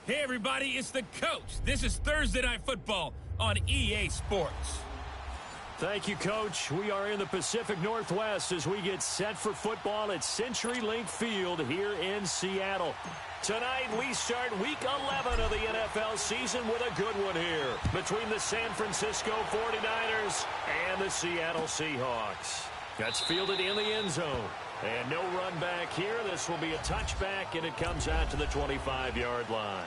Hey everybody, it's the coach. This is Thursday Night Football on EA Sports. Thank you, Coach. We are in the Pacific Northwest as we get set for football at CenturyLink Field here in Seattle. Tonight, we start Week 11 of the NFL season with a good one here between the San Francisco 49ers and the Seattle Seahawks. That's fielded in the end zone. And no run back here. This will be a touchback, and it comes out to the 25-yard line.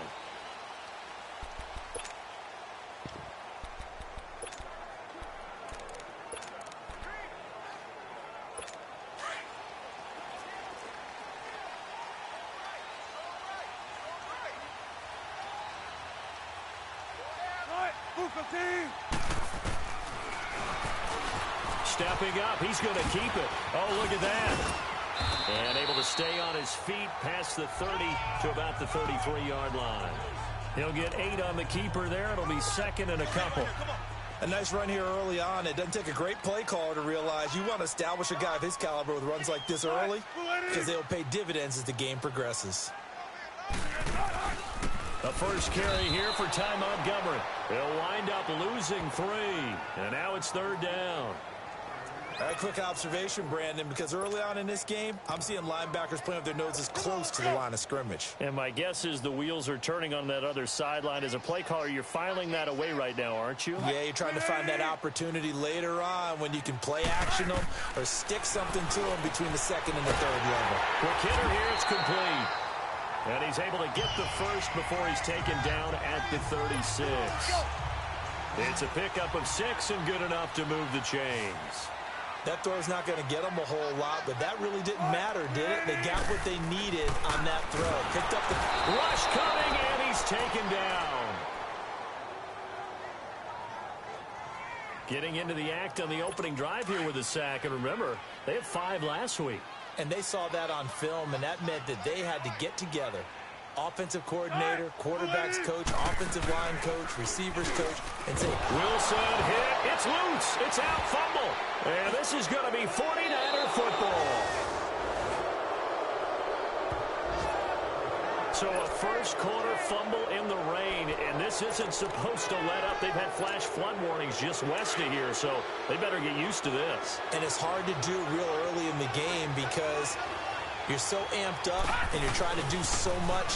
Stepping up, he's going to keep it. Oh, look at that. And able to stay on his feet past the 30 to about the 33-yard line. He'll get 8 on the keeper there. It'll be second and a couple. A nice run here early on. It doesn't take a great play caller to realize you want to establish a guy of his caliber with runs like this early because they'll pay dividends as the game progresses. The first carry here for Ty Montgomery. He'll wind up losing 3. And now it's third down. All right, quick observation, Brandon, because early on in this game, I'm seeing linebackers playing with their noses close to the line of scrimmage. And my guess is the wheels are turning on that other sideline. As a play caller, you're filing that away right now, aren't you? Yeah, you're trying to find that opportunity later on when you can play action them or stick something to them between the second and the third level. Quick hitter here, it's complete. And he's able to get the first before he's taken down at the 36. It's a pickup of 6 and good enough to move the chains. That throw's not going to get them a whole lot, but that really didn't matter, did it? They got what they needed on that throw. Picked up the rush coming, and he's taken down. Getting into the act on the opening drive here with a sack. And remember, they had 5 last week. And they saw that on film, and that meant that they had to get together. Offensive coordinator, quarterback's coach, offensive line coach, receivers coach, and say, Wilson hit. It's loose. It's out. Fumble. And this is going to be 49er football. So a first quarter fumble in the rain, and this isn't supposed to let up. They've had flash flood warnings just west of here, so they better get used to this. And it's hard to do real early in the game because you're so amped up and you're trying to do so much.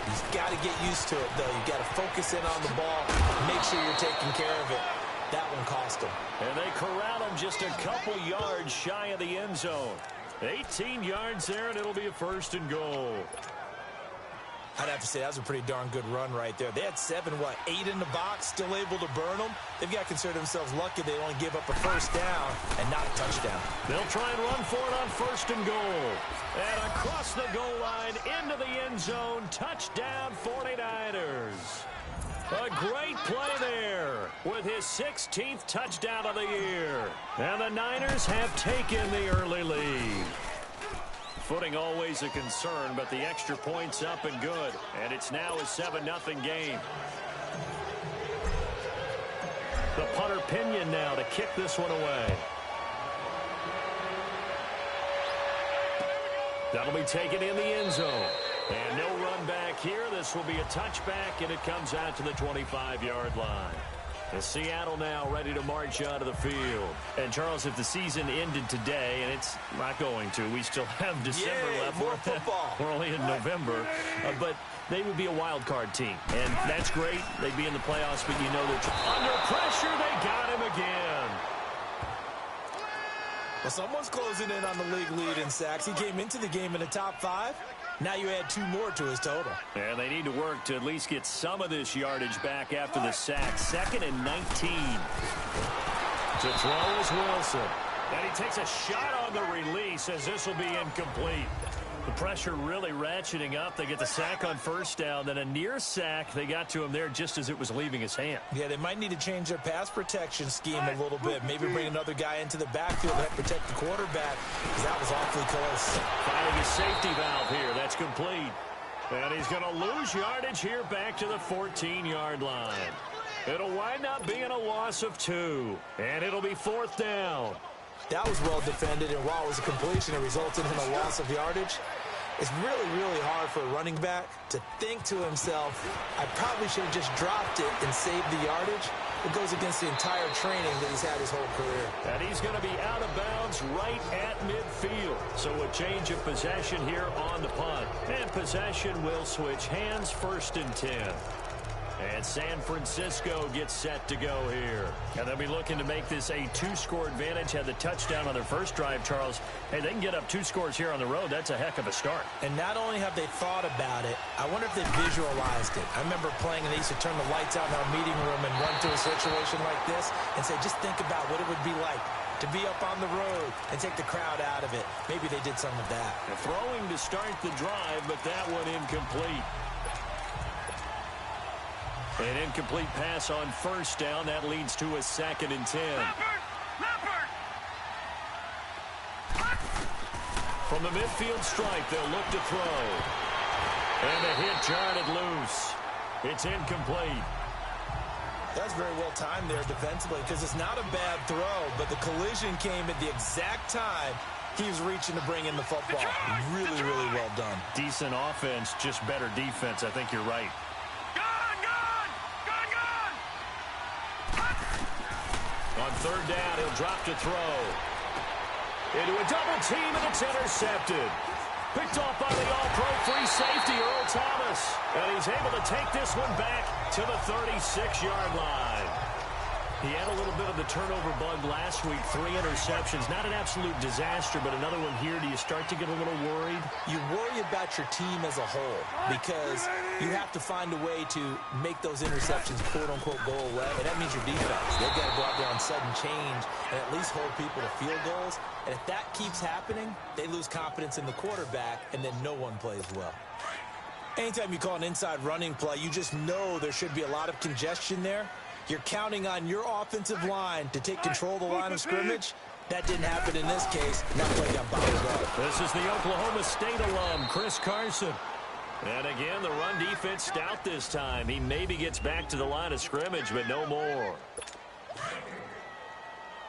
You've got to get used to it, though. You've got to focus in on the ball, make sure you're taking care of it. That one cost them. And they corral him just a couple yards shy of the end zone. 18 yards there, and it'll be a first and goal. I'd have to say that was a pretty darn good run right there. They had 8 in the box, still able to burn them. They've got to consider themselves lucky they only give up a first down and not a touchdown. They'll try and run for it on first and goal. And across the goal line, into the end zone, touchdown 49ers. A great play there with his 16th touchdown of the year. And the Niners have taken the early lead. Footing always a concern, but the extra point's up and good. And it's now a 7-0 game. The punter Pinion now to kick this one away. That'll be taken in the end zone. And no run back here. This will be a touchback, and it comes out to the 25-yard line. And Seattle now ready to march out of the field. And, Charles, if the season ended today, and it's not going to, we still have December left. More football. We're only in November. But they would be a wild card team. And that's great. They'd be in the playoffs, but you know they're under pressure. They got him again. Well, someone's closing in on the league lead in sacks. He came into the game in the top 5. Now you add 2 more to his total. And they need to work to at least get some of this yardage back after the sack. 2nd and 19. To throw is Wilson. And he takes a shot on the release as this will be incomplete. The pressure really ratcheting up. They get the sack on first down. Then a near sack. They got to him there just as it was leaving his hand. Yeah, they might need to change their pass protection scheme a little bit. Maybe bring another guy into the backfield to protect the quarterback, because that was awfully close. Finding a safety valve here. That's complete. And he's going to lose yardage here back to the 14-yard line. It'll wind up being a loss of 2. And it'll be 4th down. That was well defended, and while it was a completion, it resulted in a loss of yardage. It's really, really hard for a running back to think to himself, I probably should have just dropped it and saved the yardage. It goes against the entire training that he's had his whole career. And he's going to be out of bounds right at midfield. So a change of possession here on the punt. And possession will switch hands, 1st and 10. And San Francisco gets set to go here. And they'll be looking to make this a 2-score advantage. Had the touchdown on their first drive, Charles. Hey, they can get up 2 scores here on the road. That's a heck of a start. And not only have they thought about it, I wonder if they visualized it. I remember playing and they used to turn the lights out in our meeting room and run through a situation like this and say, just think about what it would be like to be up on the road and take the crowd out of it. Maybe they did some of that. And throwing to start the drive, but that one incomplete. An incomplete pass on 1st down. That leads to a 2nd and 10. Leopard! From the midfield stripe, they'll look to throw. And the hit jarred it loose. It's incomplete. That's very well timed there defensively because it's not a bad throw, but the collision came at the exact time he was reaching to bring in the football. Really, really well done. Decent offense, just better defense. I think you're right. On 3rd down, he'll drop to throw. Into a double team, and it's intercepted. Picked off by the all-pro free safety, Earl Thomas. And he's able to take this one back to the 36-yard line. He had a little bit of the turnover bug last week, 3 interceptions. Not an absolute disaster, but another one here. Do you start to get a little worried? You worry about your team as a whole because you have to find a way to make those interceptions, quote-unquote, go away. And that means your defense. They've got to go out there on sudden change and at least hold people to field goals. And if that keeps happening, they lose confidence in the quarterback, and then no one plays well. Anytime you call an inside running play, you just know there should be a lot of congestion there. You're counting on your offensive line to take control of the line of scrimmage. That didn't happen in this case. That play got bottled up. This is the Oklahoma State alum, Chris Carson. And again, the run defense stout this time. He maybe gets back to the line of scrimmage, but no more.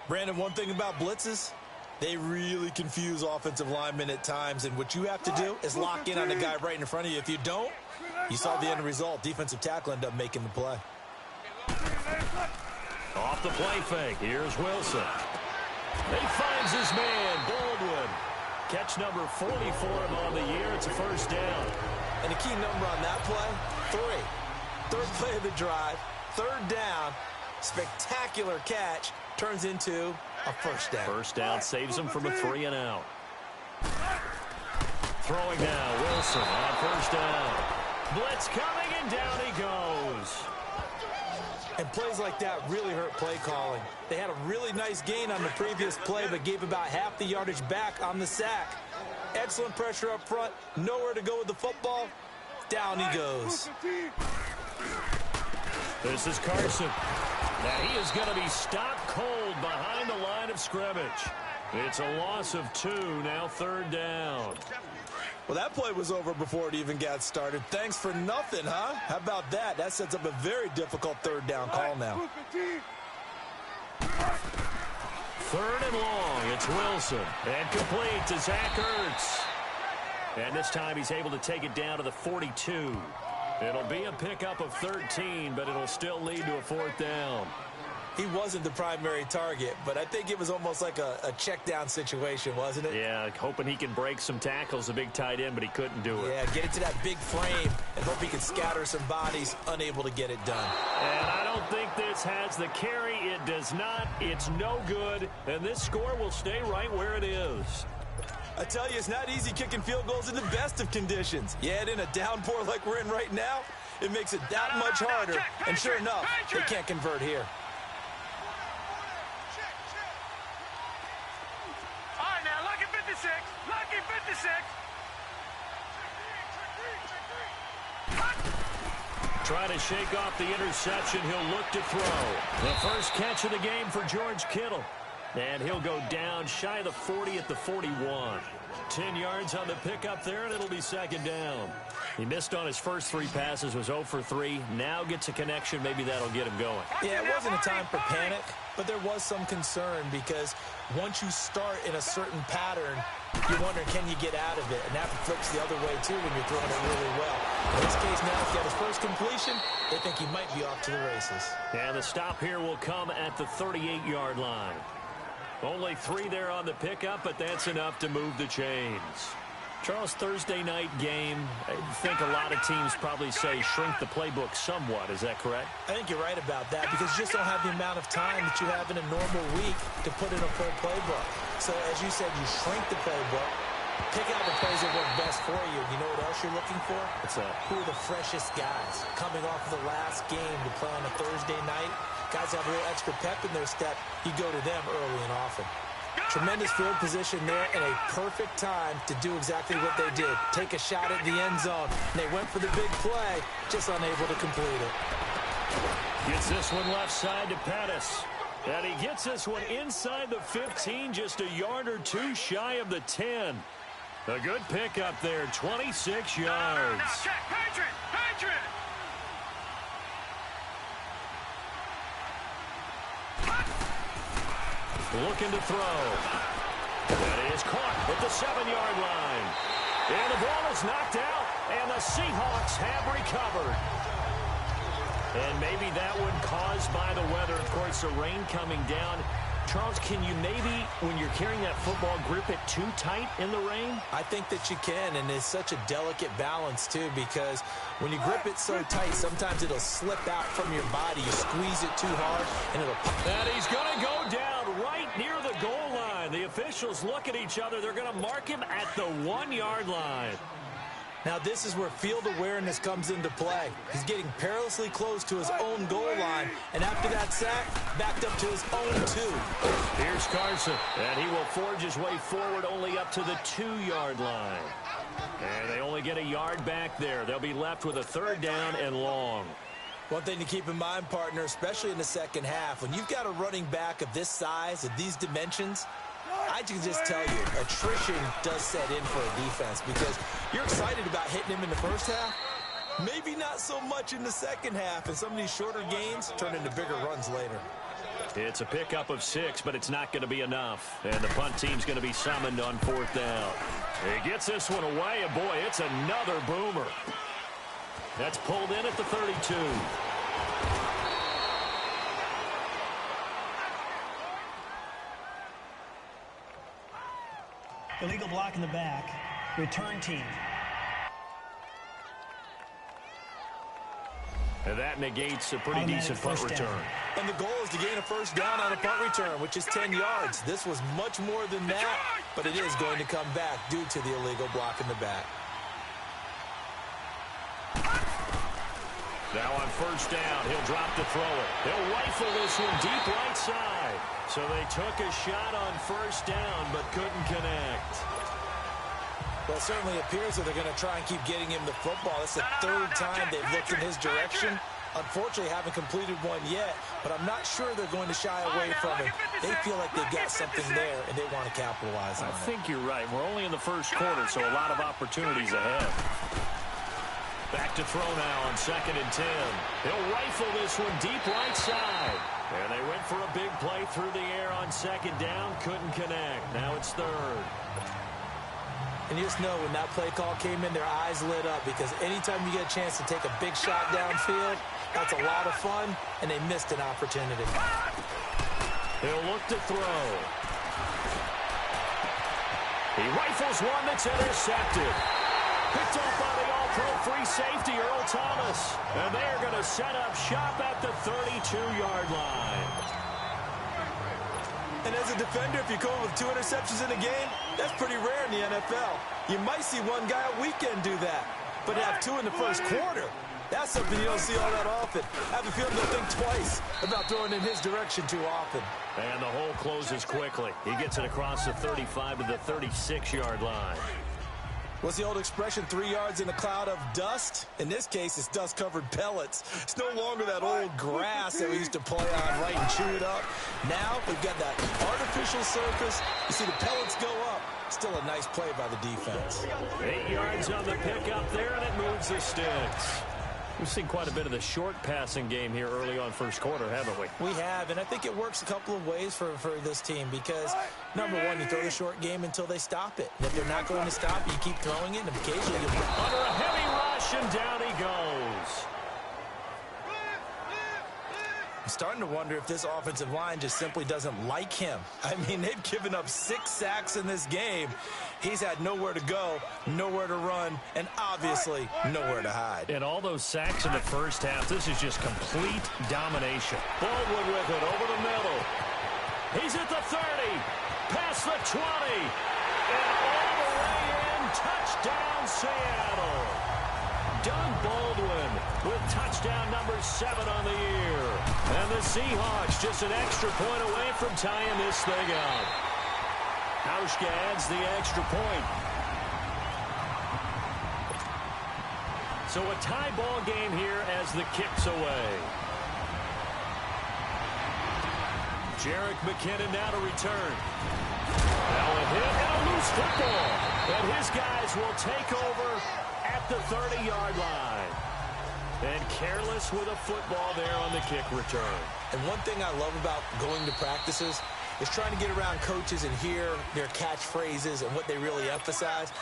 Brandon, one thing about blitzes, they really confuse offensive linemen at times. And what you have to do is lock in on the guy right in front of you. If you don't, you saw the end result. Defensive tackle ended up making the play. Off the play fake. Here's Wilson. He finds his man, Baldwin. Catch number 40 for him on the year. It's a 1st down. And the key number on that play, 3. 3rd play of the drive, 3rd down, spectacular catch, turns into a 1st down. 1st down saves him from a 3 and out. Throwing now, Wilson on 1st down. Blitz coming, and down he goes. And plays like that really hurt play calling. They had a really nice gain on the previous play, but gave about half the yardage back on the sack. Excellent pressure up front. Nowhere to go with the football. Down he goes. This is Carson. Now he is going to be stopped cold behind the line of scrimmage. It's a loss of 2, now 3rd down. Well, that play was over before it even got started. Thanks for nothing, huh? How about that? That sets up a very difficult 3rd down call now. 3rd and long. It's Wilson. And complete to Zach Ertz. And this time he's able to take it down to the 42. It'll be a pickup of 13, but it'll still lead to a 4th down. He wasn't the primary target, but I think it was almost like a check down situation, wasn't it? Yeah, hoping he can break some tackles, a big tight end, but he couldn't do it. Yeah, get it to that big frame and hope he can scatter some bodies, unable to get it done. And I don't think this has the carry. It does not. It's no good. And this score will stay right where it is. I tell you, it's not easy kicking field goals in the best of conditions. You add in a downpour like we're in right now, it makes it that much harder. And sure enough, they can't convert here. Lucky 56. Trying to shake off the interception. He'll look to throw. The first catch of the game for George Kittle. And he'll go down shy of the 40 at the 41. 10 yards on the pickup there, and it'll be 2nd down. He missed on his first 3 passes, was 0 for 3. Now gets a connection. Maybe that'll get him going. Yeah, it wasn't a time for panic. but there was some concern because once you start in a certain pattern, you're wondering, can you get out of it? And that flips the other way, too, when you're throwing it really well. In this case now, if he got his first completion, they think he might be off to the races. And the stop here will come at the 38-yard line. Only 3 there on the pickup, but that's enough to move the chains. Charles, Thursday night game, I think a lot of teams probably say shrink the playbook somewhat. Is that correct? I think you're right about that because you just don't have the amount of time that you have in a normal week to put in a full playbook. So, as you said, you shrink the playbook, pick out the plays that work best for you. You know what else you're looking for? What's that? Who are the freshest guys coming off of the last game to play on a Thursday night? Guys have a little extra pep in their step. You go to them early and often. Tremendous field position there and a perfect time to do exactly what they did. Take a shot at the end zone. And they went for the big play, just unable to complete it. Gets this one left side to Pettis. And he gets this one inside the 15, just a yard or 2 shy of the 10. A good pickup there, 26 yards. Now check, Patriot! Patriot! Looking to throw. That is caught at the 7-yard line. And the ball is knocked out, and the Seahawks have recovered. And maybe that one caused by the weather. Of course, the rain coming down. Charles, can you maybe, when you're carrying that football, grip it too tight in the rain? I think that you can, and it's such a delicate balance, too, because when you grip it so tight, sometimes it'll slip out from your body. You squeeze it too hard, and it'll pop. And he's going to go down right near the goal line. The officials look at each other. They're going to mark him at the 1-yard line. Now, this is where field awareness comes into play. He's getting perilously close to his own goal line, and after that sack, backed up to his own 2. Here's Carson, and he will forge his way forward only up to the 2-yard line. And they only get a yard back there. They'll be left with a 3rd down and long. One thing to keep in mind, partner, especially in the second half, when you've got a running back of this size, of these dimensions, I can just tell you, attrition does set in for a defense because you're excited about hitting him in the first half. Maybe not so much in the second half, and some of these shorter gains turn into bigger runs later. It's a pickup of 6, but it's not going to be enough. And the punt team's going to be summoned on 4th down. He gets this one away, and boy, it's another boomer. That's pulled in at the 32. Illegal block in the back. Return team. And that negates a pretty decent punt return. And the goal is to gain a first down on a punt return, which is 10 yards. This was much more than that, but it is going to come back due to the illegal block in the back. Now on 1st down, he'll drop to throw it. He'll rifle this one deep right side. So they took a shot on 1st down, but couldn't connect. Well, it certainly appears that they're going to try and keep getting him the football. It's the 3rd time they've looked in his direction. Unfortunately, haven't completed one yet, but I'm not sure they're going to shy away from him. They feel like they've got something there, and they want to capitalize on it. I think you're right. We're only in the 1st quarter, so a lot of opportunities ahead. Back to throw now on 2nd and 10. He'll rifle this one deep right side. And they went for a big play through the air on 2nd down. Couldn't connect. Now it's 3rd. And you just know when that play call came in, their eyes lit up because anytime you get a chance to take a big shot downfield, that's a lot of fun, and they missed an opportunity. He'll look to throw. He rifles one that's intercepted. Picked off by the all-pro free safety, Earl Thomas. And they're going to set up shop at the 32-yard line. And as a defender, if you come with 2 interceptions in a game, that's pretty rare in the NFL. You might see one guy a weekend do that, but to have 2 in the 1st quarter, that's something you don't see all that often. I have a feeling they'll think twice about throwing in his direction too often. And the hole closes quickly. He gets it across the 35 to the 36-yard line. What's the old expression, 3 yards in a cloud of dust? In this case, it's dust-covered pellets. It's no longer that old grass that we used to play on, right, and chew it up. Now, we've got that artificial surface. You see the pellets go up. Still a nice play by the defense. 8 yards on the pickup there, and it moves the sticks. We've seen quite a bit of the short passing game here early on first quarter, haven't we? We have, and I think it works a couple of ways for this team because, number one, you throw the short game until they stop it. And if they're not going to stop it, you keep throwing it, and occasionally you under a heavy rush, and down he goes. I'm starting to wonder if this offensive line just simply doesn't like him. I mean, they've given up 6 sacks in this game. He's had nowhere to go, nowhere to run, and obviously nowhere to hide. And all those sacks in the first half, this is just complete domination. Baldwin with it over the middle. He's at the 30, past the 20, and all the way in. Touchdown, Seattle. Doug Baldwin with touchdown number 7 on the year. And the Seahawks just an extra point away from tying this thing up. Hauschka adds the extra point. So a tie ball game here as the kick's away. Jerick McKinnon now to return. Now a hit and a loose football. And his guys will take over at the 30-yard line. And careless with a football there on the kick return. And one thing I love about going to practices is trying to get around coaches and hear their catchphrases and what they really emphasize.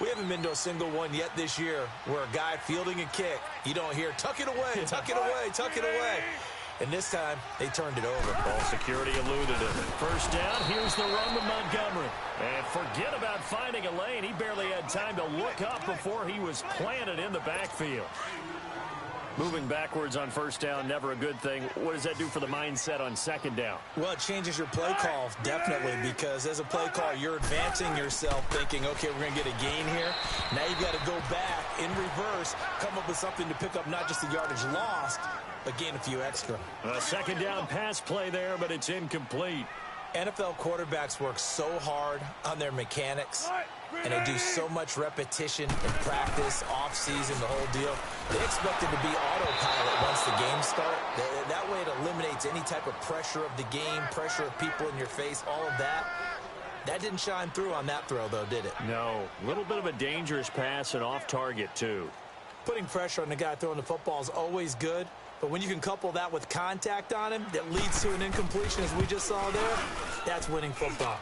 We haven't been to a single one yet this year where a guy fielding a kick, you don't hear, tuck it away, tuck it away, tuck it away. And this time, they turned it over. Ball security eluded it. First down, here's the run to Montgomery. And forget about finding a lane. He barely had time to look up before he was planted in the backfield. Moving backwards on first down, never a good thing. What does that do for the mindset on second down? Well, it changes your play call, definitely, because as a play call, you're advancing yourself thinking, okay, we're going to get a gain here. Now you got to go back in reverse, come up with something to pick up not just the yardage lost, but gain a few extra. A second down pass play there, but it's incomplete. NFL quarterbacks work so hard on their mechanics, and they do so much repetition in practice, off-season, the whole deal. They expect it to be autopilot once the game starts. That way it eliminates any type of pressure of the game, pressure of people in your face, all of that. That didn't shine through on that throw, though, did it? No. A little bit of a dangerous pass and off target, too. Putting pressure on the guy throwing the football is always good. But when you can couple that with contact on him that leads to an incompletion, as we just saw there, that's winning football.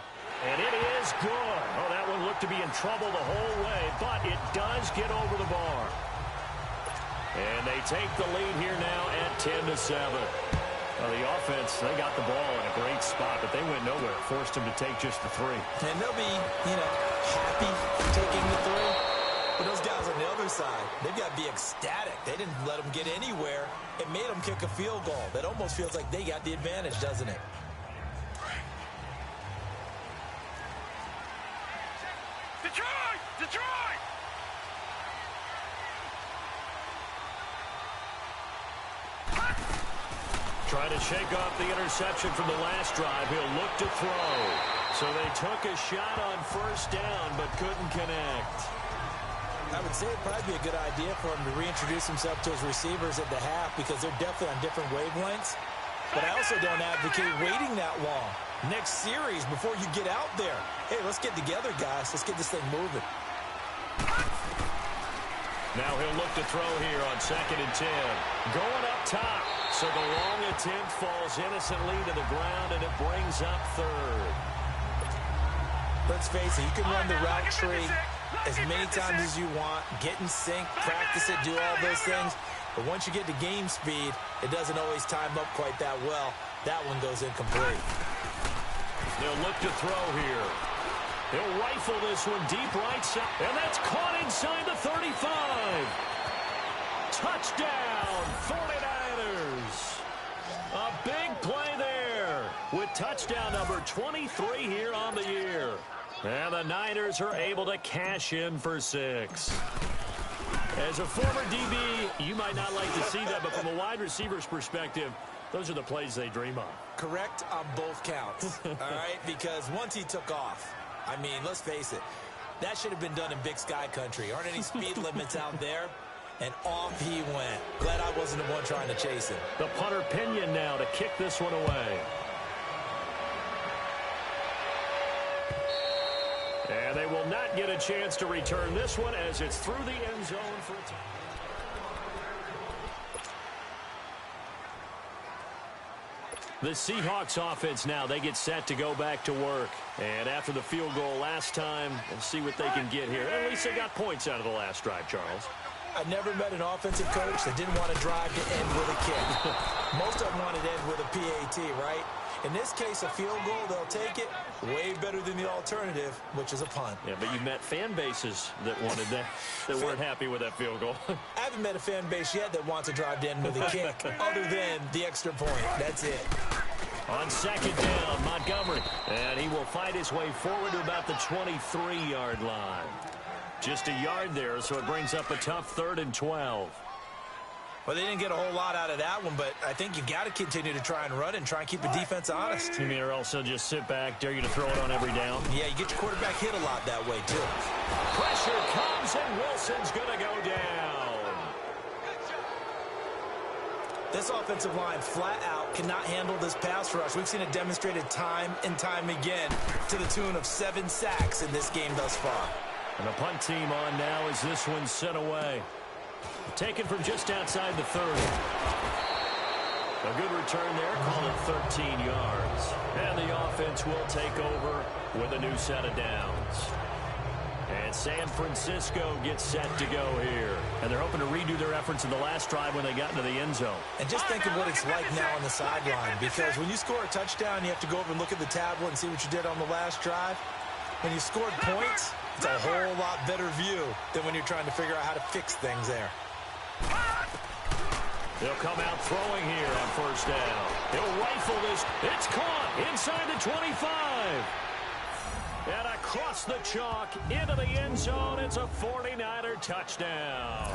And it is good. Oh, that one looked to be in trouble the whole way, but it does get over the bar. And they take the lead here now at 10-7. Well, the offense, they got the ball in a great spot, but they went nowhere. Forced them to take just the 3. And they'll be, happy taking the 3. But those guys on the other side, they've got to be ecstatic. They didn't let them get anywhere. It made them kick a field goal. That almost feels like they got the advantage, doesn't it? Detroit! Detroit! Trying to shake off the interception from the last drive. He'll look to throw. So they took a shot on first down, but couldn't connect. I would say it'd probably be a good idea for him to reintroduce himself to his receivers at the half because they're definitely on different wavelengths. But I also don't advocate waiting that long. Next series, before you get out there, hey, let's get together, guys. Let's get this thing moving. Now he'll look to throw here on 2nd and 10. Going up top. So the long attempt falls innocently to the ground, and it brings up 3rd. Let's face it, you can run the route tree as many times as you want, get in sync, practice it, do all those things. But once you get to game speed, it doesn't always time up quite that well. That one goes incomplete. They'll look to throw here. He'll rifle this one deep right side. And that's caught inside the 35. Touchdown, 49ers. A big play there with touchdown number 23 here on the year. And the Niners are able to cash in for 6. As a former DB, you might not like to see that, but from a wide receiver's perspective, those are the plays they dream of. Correct on both counts, all right? Because once he took off, I mean, let's face it, that should have been done in Big Sky Country. Aren't any speed limits out there? And off he went. Glad I wasn't the one trying to chase him. The punter Pinion now to kick this one away. And they will not get a chance to return this one as it's through the end zone for a touchdown. The Seahawks offense now, they get set to go back to work. And after the field goal last time, let's see what they can get here. At least they got points out of the last drive, Charles. I never met an offensive coach that didn't want to drive to end with a kick. Most of them wanted to end with a PAT, right? In this case, a field goal, they'll take it. Way better than the alternative, which is a punt. Yeah, but you met fan bases that wanted that, that weren't happy with that field goal. I haven't met a fan base yet that wants to drive to end with a kick, other than the extra point. That's it. On second down, Montgomery. And he will fight his way forward to about the 23-yard line. Just a yard there, so it brings up a tough 3rd and 12. Well, they didn't get a whole lot out of that one, but I think you got to continue to try and run and try and keep the defense honest. You mean or also just sit back, dare you to throw it on every down? Yeah, you get your quarterback hit a lot that way, too. Pressure comes, and Wilson's going to go down. This offensive line flat out cannot handle this pass rush. We've seen it demonstrated time and time again to the tune of 7 sacks in this game thus far. And the punt team on now as this one's sent away. Taken from just outside the 30. A good return there, call it 13 yards. And the offense will take over with a new set of downs. And San Francisco gets set to go here. And they're hoping to redo their efforts in the last drive when they got into the end zone. And just think of what it's like now on the sideline. Because when you score a touchdown, you have to go over and look at the tablet and see what you did on the last drive. When you scored points, it's a whole lot better view than when you're trying to figure out how to fix things there. They'll come out throwing here on first down. He'll rifle this. It's caught inside the 25. And across the chalk into the end zone. It's a 49er touchdown.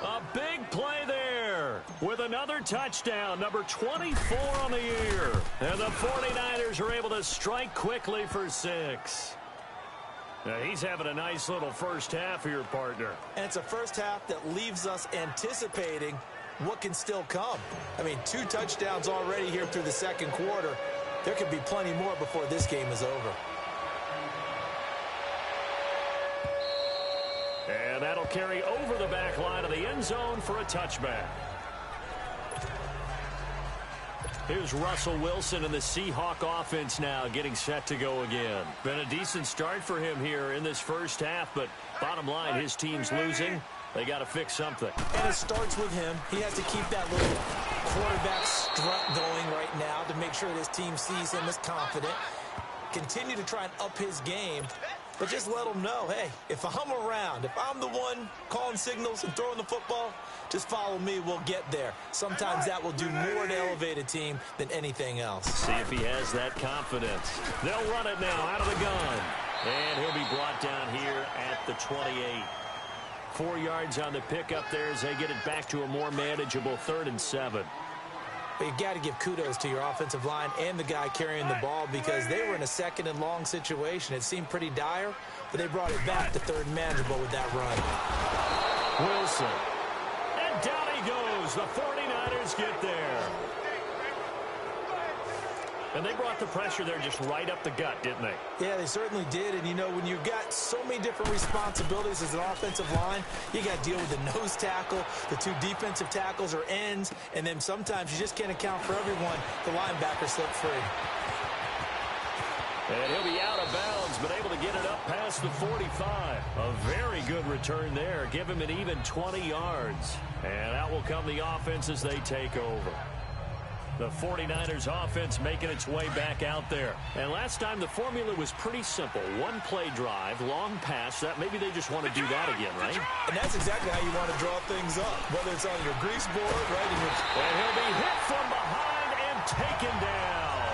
A big play there with another touchdown, number 24 on the year. And the 49ers are able to strike quickly for 6. Now, he's having a nice little first half here, partner. And it's a first half that leaves us anticipating what can still come. I mean, 2 touchdowns already here through the second quarter. There could be plenty more before this game is over. And that'll carry over the back line of the end zone for a touchback. Here's Russell Wilson and the Seahawk offense now getting set to go again. Been a decent start for him here in this first half, but bottom line, his team's losing. They got to fix something. And it starts with him. He has to keep that little quarterback strut going right now to make sure this team sees him as confident. Continue to try and up his game, but just let him know, hey, if I'm around, if I'm the one calling signals and throwing the football, just follow me, we'll get there. Sometimes that will do more to elevate a team than anything else. See if he has that confidence. They'll run it now out of the gun. And he'll be brought down here at the 28. 4 yards on the pickup there as they get it back to a more manageable 3rd and 7. But you got to give kudos to your offensive line and the guy carrying the ball because they were in a 2nd and long situation. It seemed pretty dire, but they brought it back to 3rd and manageable with that run. Wilson. And down he goes. The 49ers get there. And they brought the pressure there just right up the gut, didn't they? Yeah, they certainly did. And, you know, when you've got so many different responsibilities as an offensive line, you got to deal with the nose tackle, the 2 defensive tackles or ends, and then sometimes you just can't account for everyone. The linebacker slipped free. And he'll be out of bounds, but able to get it up past the 45. A very good return there. Give him an even 20 yards. And out will come the offense as they take over. The 49ers offense making its way back out there. And last time the formula was pretty simple. 1-play drive, long pass. That maybe they just want to do that again, right? And that's exactly how you want to draw things up. Whether it's on your grease board, right? And he'll be hit from behind and taken down.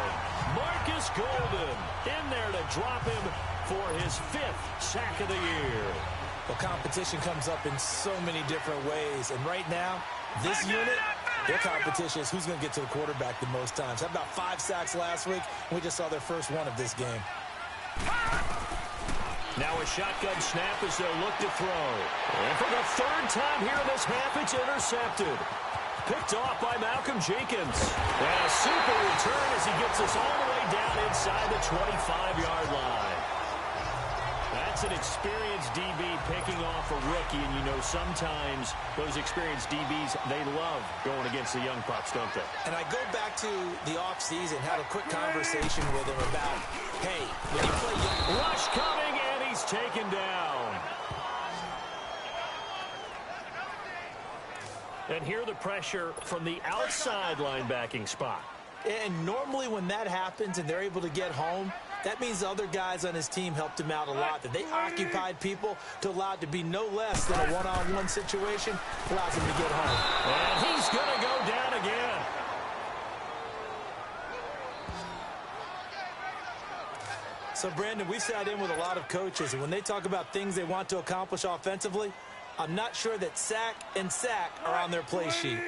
Marcus Golden in there to drop him for his 5th sack of the year. Well, competition comes up in so many different ways. And right now, this unit, their competition is who's going to get to the quarterback the most times. How about 5 sacks last week? We just saw their first one of this game. Now a shotgun snap as they'll look to throw. And for the 3rd time here in this half, it's intercepted. Picked off by Malcolm Jenkins. And a super return as he gets us all the way down inside the 25-yard line. That's That's an experienced DB picking off a rookie, and you know sometimes those experienced DBs, they love going against the young pups, don't they? And I go back to the offseason, had a quick conversation with him about, hey, when you play young... Rush coming, and he's taken down. And here the pressure from the outside linebacking spot. And normally when that happens and they're able to get home, that means the other guys on his team helped him out a lot, that they occupied people to allow it to be no less than a one-on-one situation, allows him to get home. And he's going to go down again. So, Brandon, we sat in with a lot of coaches, and when they talk about things they want to accomplish offensively, I'm not sure that sack and sack are on their play sheet.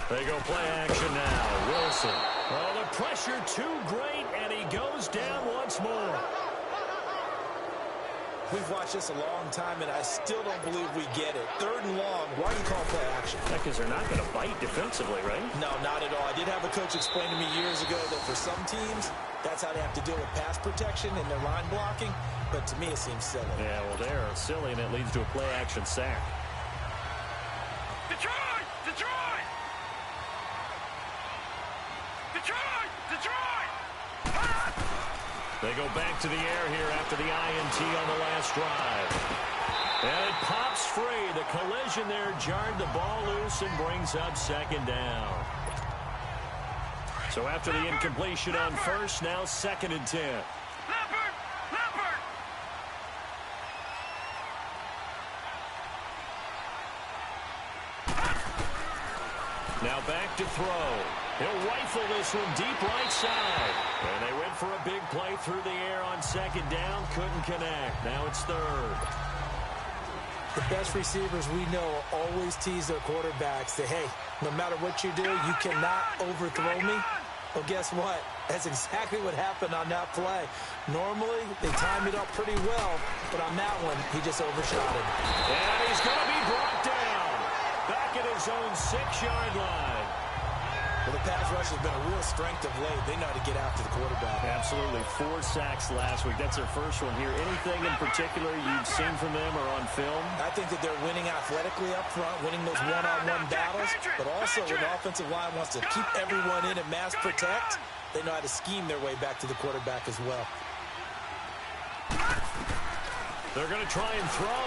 They go play action now. Wilson. Oh, the pressure too great, and he goes down once more. We've watched this a long time, and I still don't believe we get it. 3rd and long, why do you call play action? Because they're not going to bite defensively, right? No, not at all. I did have a coach explain to me years ago that for some teams, that's how they have to deal with pass protection and their line blocking, but to me it seems silly. Yeah, well, they're silly, and it leads to a play action sack. Detroit! Detroit! Detroit! Detroit! They go back to the air here after the INT on the last drive. And it pops free. The collision there jarred the ball loose and brings up 2nd down. So after the incompletion on first, now 2nd and 10. Leopard! Leopard! Now back to throw. He'll rifle this one deep right side. And they went for a big play through the air on 2nd down. Couldn't connect. Now it's 3rd. The best receivers we know always tease their quarterbacks that, hey, no matter what you do, you cannot overthrow me. Well, guess what? That's exactly what happened on that play. Normally, they time it up pretty well, but on that one, he just overshot it. And he's going to be brought down. Back at his own 6-yard line. Well, the pass rush has been a real strength of late. They know how to get after the quarterback. Absolutely. 4 sacks last week. That's their first one here. Anything in particular you've seen from them or on film? I think that they're winning athletically up front, winning those one-on-one battles, but also when the offensive line wants to keep everyone in and mass protect, they know how to scheme their way back to the quarterback as well. They're going to try and throw.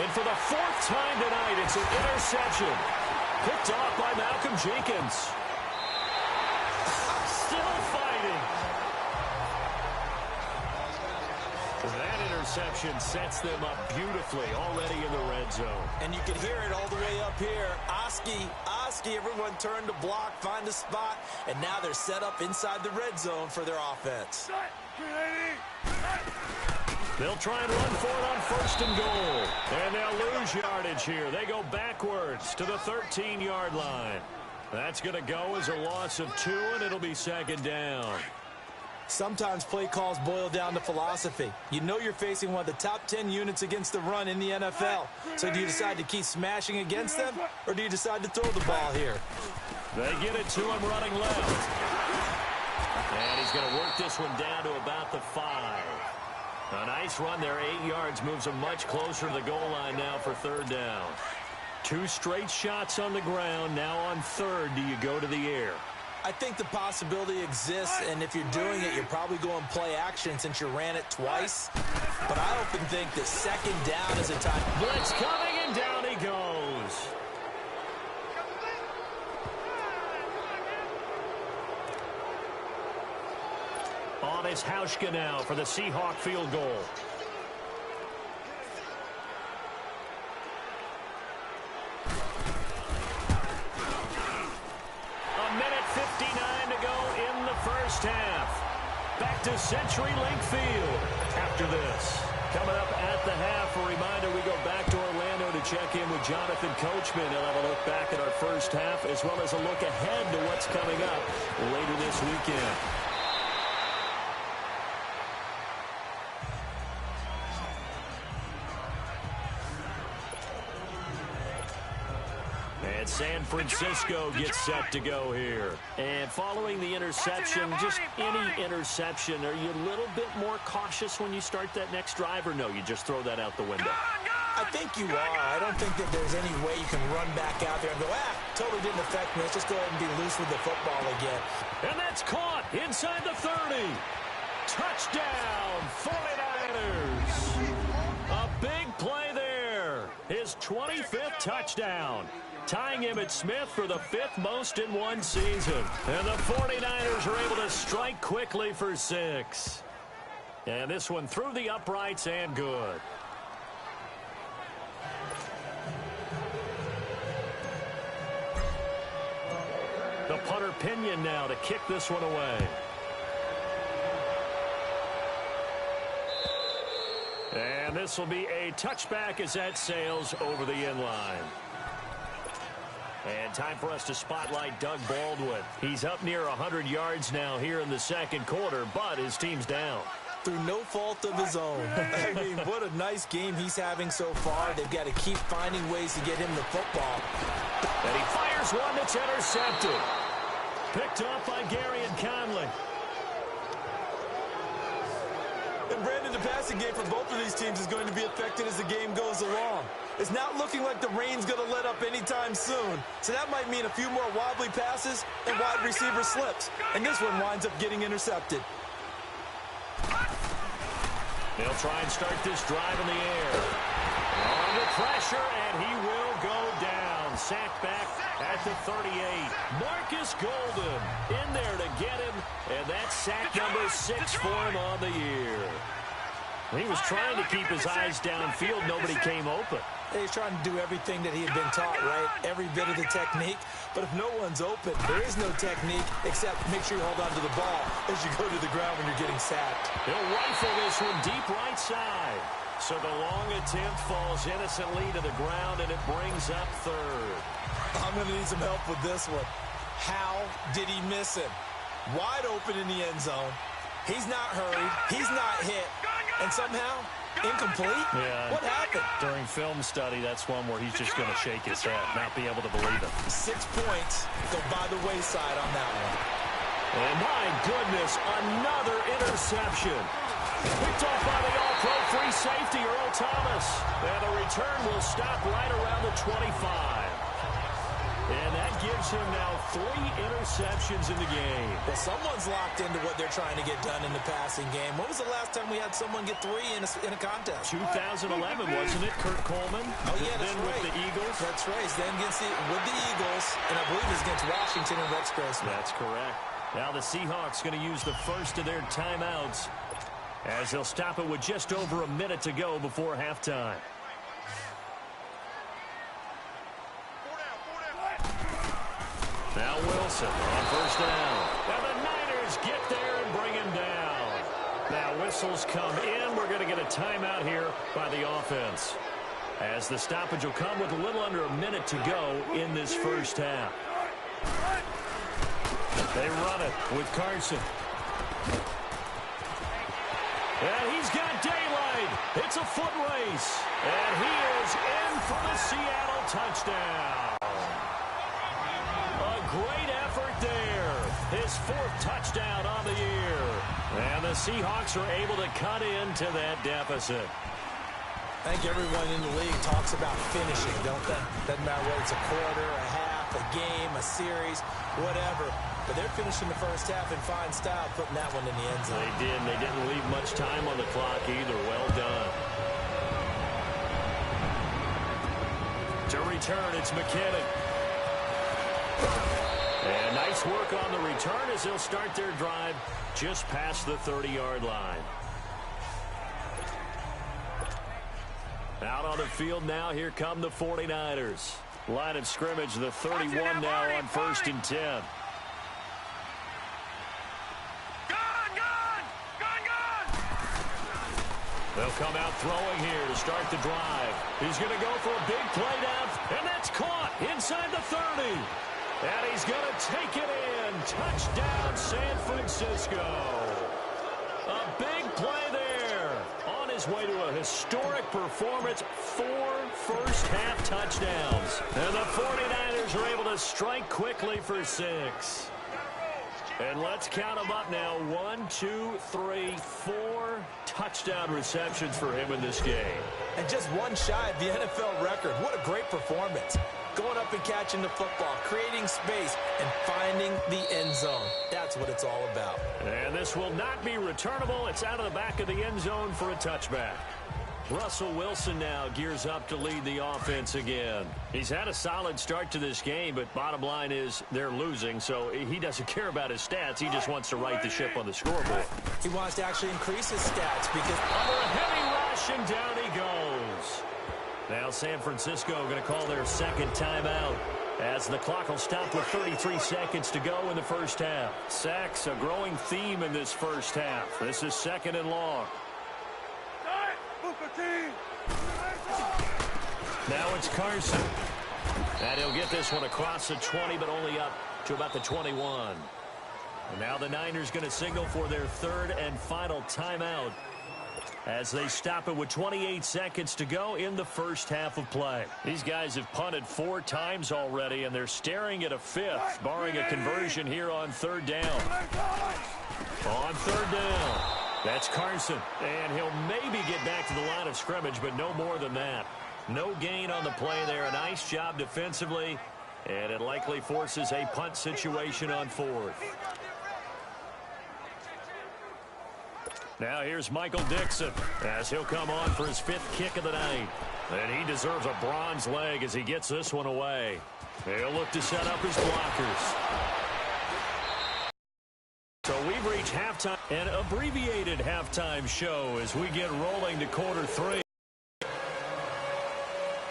And for the 4th time tonight, it's an interception. Picked off by Malcolm Jenkins. Still fighting. That interception sets them up beautifully already in the red zone. And you can hear it all the way up here. Oski, everyone turned to block, find a spot, and now they're set up inside the red zone for their offense. They'll try and run for it on 1st and goal. And they'll lose yardage here. They go backwards to the 13-yard line. That's going to go as a loss of 2, and it'll be 2nd down. Sometimes play calls boil down to philosophy. You know you're facing one of the top 10 units against the run in the NFL. So do you decide to keep smashing against them, or do you decide to throw the ball here? They get it to him running left. And he's going to work this one down to about the 5. A nice run there, 8 yards, moves him much closer to the goal line now for 3rd down. 2 straight shots on the ground. Now on 3rd, do you go to the air? I think the possibility exists, and if you're doing it, you're probably going play action since you ran it twice. But I often think that 2nd down is a time. Blitz coming, and down he goes. On is Hauschka now for the Seahawk field goal. A minute 59 to go in the first half. Back to CenturyLink Field after this. Coming up at the half, a reminder, we go back to Orlando to check in with Jonathan Coachman. He'll have a look back at our first half as well as a look ahead to what's coming up later this weekend. And San Francisco gets set to go here. And following the interception, just any interception, are you a little bit more cautious when you start that next drive, or no, you just throw that out the window? I think you are. I don't think that there's any way you can run back out there and go, totally didn't affect me. Let's just go ahead and be loose with the football again. And that's caught inside the 30. Touchdown, 49ers. A big play there. His 25th touchdown. Tying Emmitt Smith for the 5th most in one season. And the 49ers are able to strike quickly for 6. And this one through the uprights and good. The punter Pinion now to kick this one away. And this will be a touchback as that sails over the end line. And time for us to spotlight Doug Baldwin. He's up near 100 yards now here in the second quarter, but his team's down. Through no fault of his own. I mean, what a nice game he's having so far. They've got to keep finding ways to get him the football. And he fires one that's intercepted. Picked up by Gary and Conley. And Brandon, the passing game for both of these teams is going to be affected as the game goes along. It's not looking like the rain's going to let up anytime soon. So that might mean a few more wobbly passes and wide receiver slips. And this one winds up getting intercepted. They'll try and start this drive in the air. Under pressure, and he will go down. Sacked back at the 38. Marcus Golden in there to get him, and that's sack number 6 for him on the year. He was trying to keep his eyes downfield. Nobody came open. He's trying to do everything that he had been taught, right? Every bit of the technique. But if no one's open, there is no technique except make sure you hold on to the ball as you go to the ground when you're getting sacked. He'll rifle this one deep right side. So the long attempt falls innocently to the ground, and it brings up 3rd. I'm going to need some help with this one. How did he miss him? Wide open in the end zone. He's not hurried. He's not hit. And somehow, incomplete? Yeah. What happened? During film study, that's one where he's just going to shake his head, not be able to believe it. 6 points go by the wayside on that one. And my goodness, another interception. Picked off by the all-pro free safety, Earl Thomas. And the return will stop right around the 25. And that gives him now 3 interceptions in the game. Well, someone's locked into what they're trying to get done in the passing game. When was the last time we had someone get 3 in a contest? 2011, wasn't it, Kurt Coleman? Oh, yeah, that's then right. with the Eagles. That's right. Then with the Eagles, and I believe it's against Washington and Rex Grossman. That's correct. Now the Seahawks going to use the first of their timeouts as they'll stop it with just over a minute to go before halftime. Now Wilson on first down. And the Niners get there and bring him down. Now whistles come in. We're going to get a timeout here by the offense, as the stoppage will come with a little under a minute to go in this first half. They run it with Carson. And he's got daylight. It's a foot race. And he is in for the Seattle touchdown. A great effort there. His 4th touchdown on the year. And the Seahawks are able to cut into that deficit. I think everyone in the league talks about finishing, don't they? Doesn't matter whether it's a quarter, a half, a game, a series, whatever. But they're finishing the first half in fine style, putting that one in the end zone. They did. They didn't leave much time on the clock either. Well done. To return, it's McKinnon. And nice work on the return as they'll start their drive just past the 30-yard line. Out on the field now, here come the 49ers. Line of scrimmage, the 31 now on 1st and 10. They'll come out throwing here to start the drive. He's going to go for a big play down, and that's caught inside the 30. And he's going to take it in. Touchdown, San Francisco. A big play there on his his way to a historic performance, 4 first-half touchdowns. And the 49ers are able to strike quickly for 6. And let's count them up now. 1, 2, 3, 4 touchdown receptions for him in this game. And just one shy of the NFL record. What a great performance. Going up and catching the football, creating space, and finding the end zone. That's what it's all about. And this will not be returnable. It's out of the back of the end zone for a touchback. Russell Wilson now gears up to lead the offense again. He's had a solid start to this game, but bottom line is they're losing, so he doesn't care about his stats. He just wants to right the ship on the scoreboard. He wants to actually increase his stats because under a heavy rush, and down he goes. Now San Francisco going to call their second timeout as the clock will stop with 33 seconds to go in the first half. Sacks, a growing theme in this first half. This is 2nd and long. Now it's Carson. And he'll get this one across the 20, but only up to about the 21. And now the Niners going to signal for their 3rd and final timeout as they stop it with 28 seconds to go in the first half of play. These guys have punted 4 times already, and they're staring at a 5th, barring a conversion here on 3rd down. On 3rd down, that's Carson, and he'll maybe get back to the line of scrimmage, but no more than that. No gain on the play there. A nice job defensively, and it likely forces a punt situation on 4th. Now here's Michael Dixon as he'll come on for his 5th kick of the night. And he deserves a bronze leg as he gets this one away. He'll look to set up his blockers. So we've reached halftime, an abbreviated halftime show as we get rolling to quarter 3.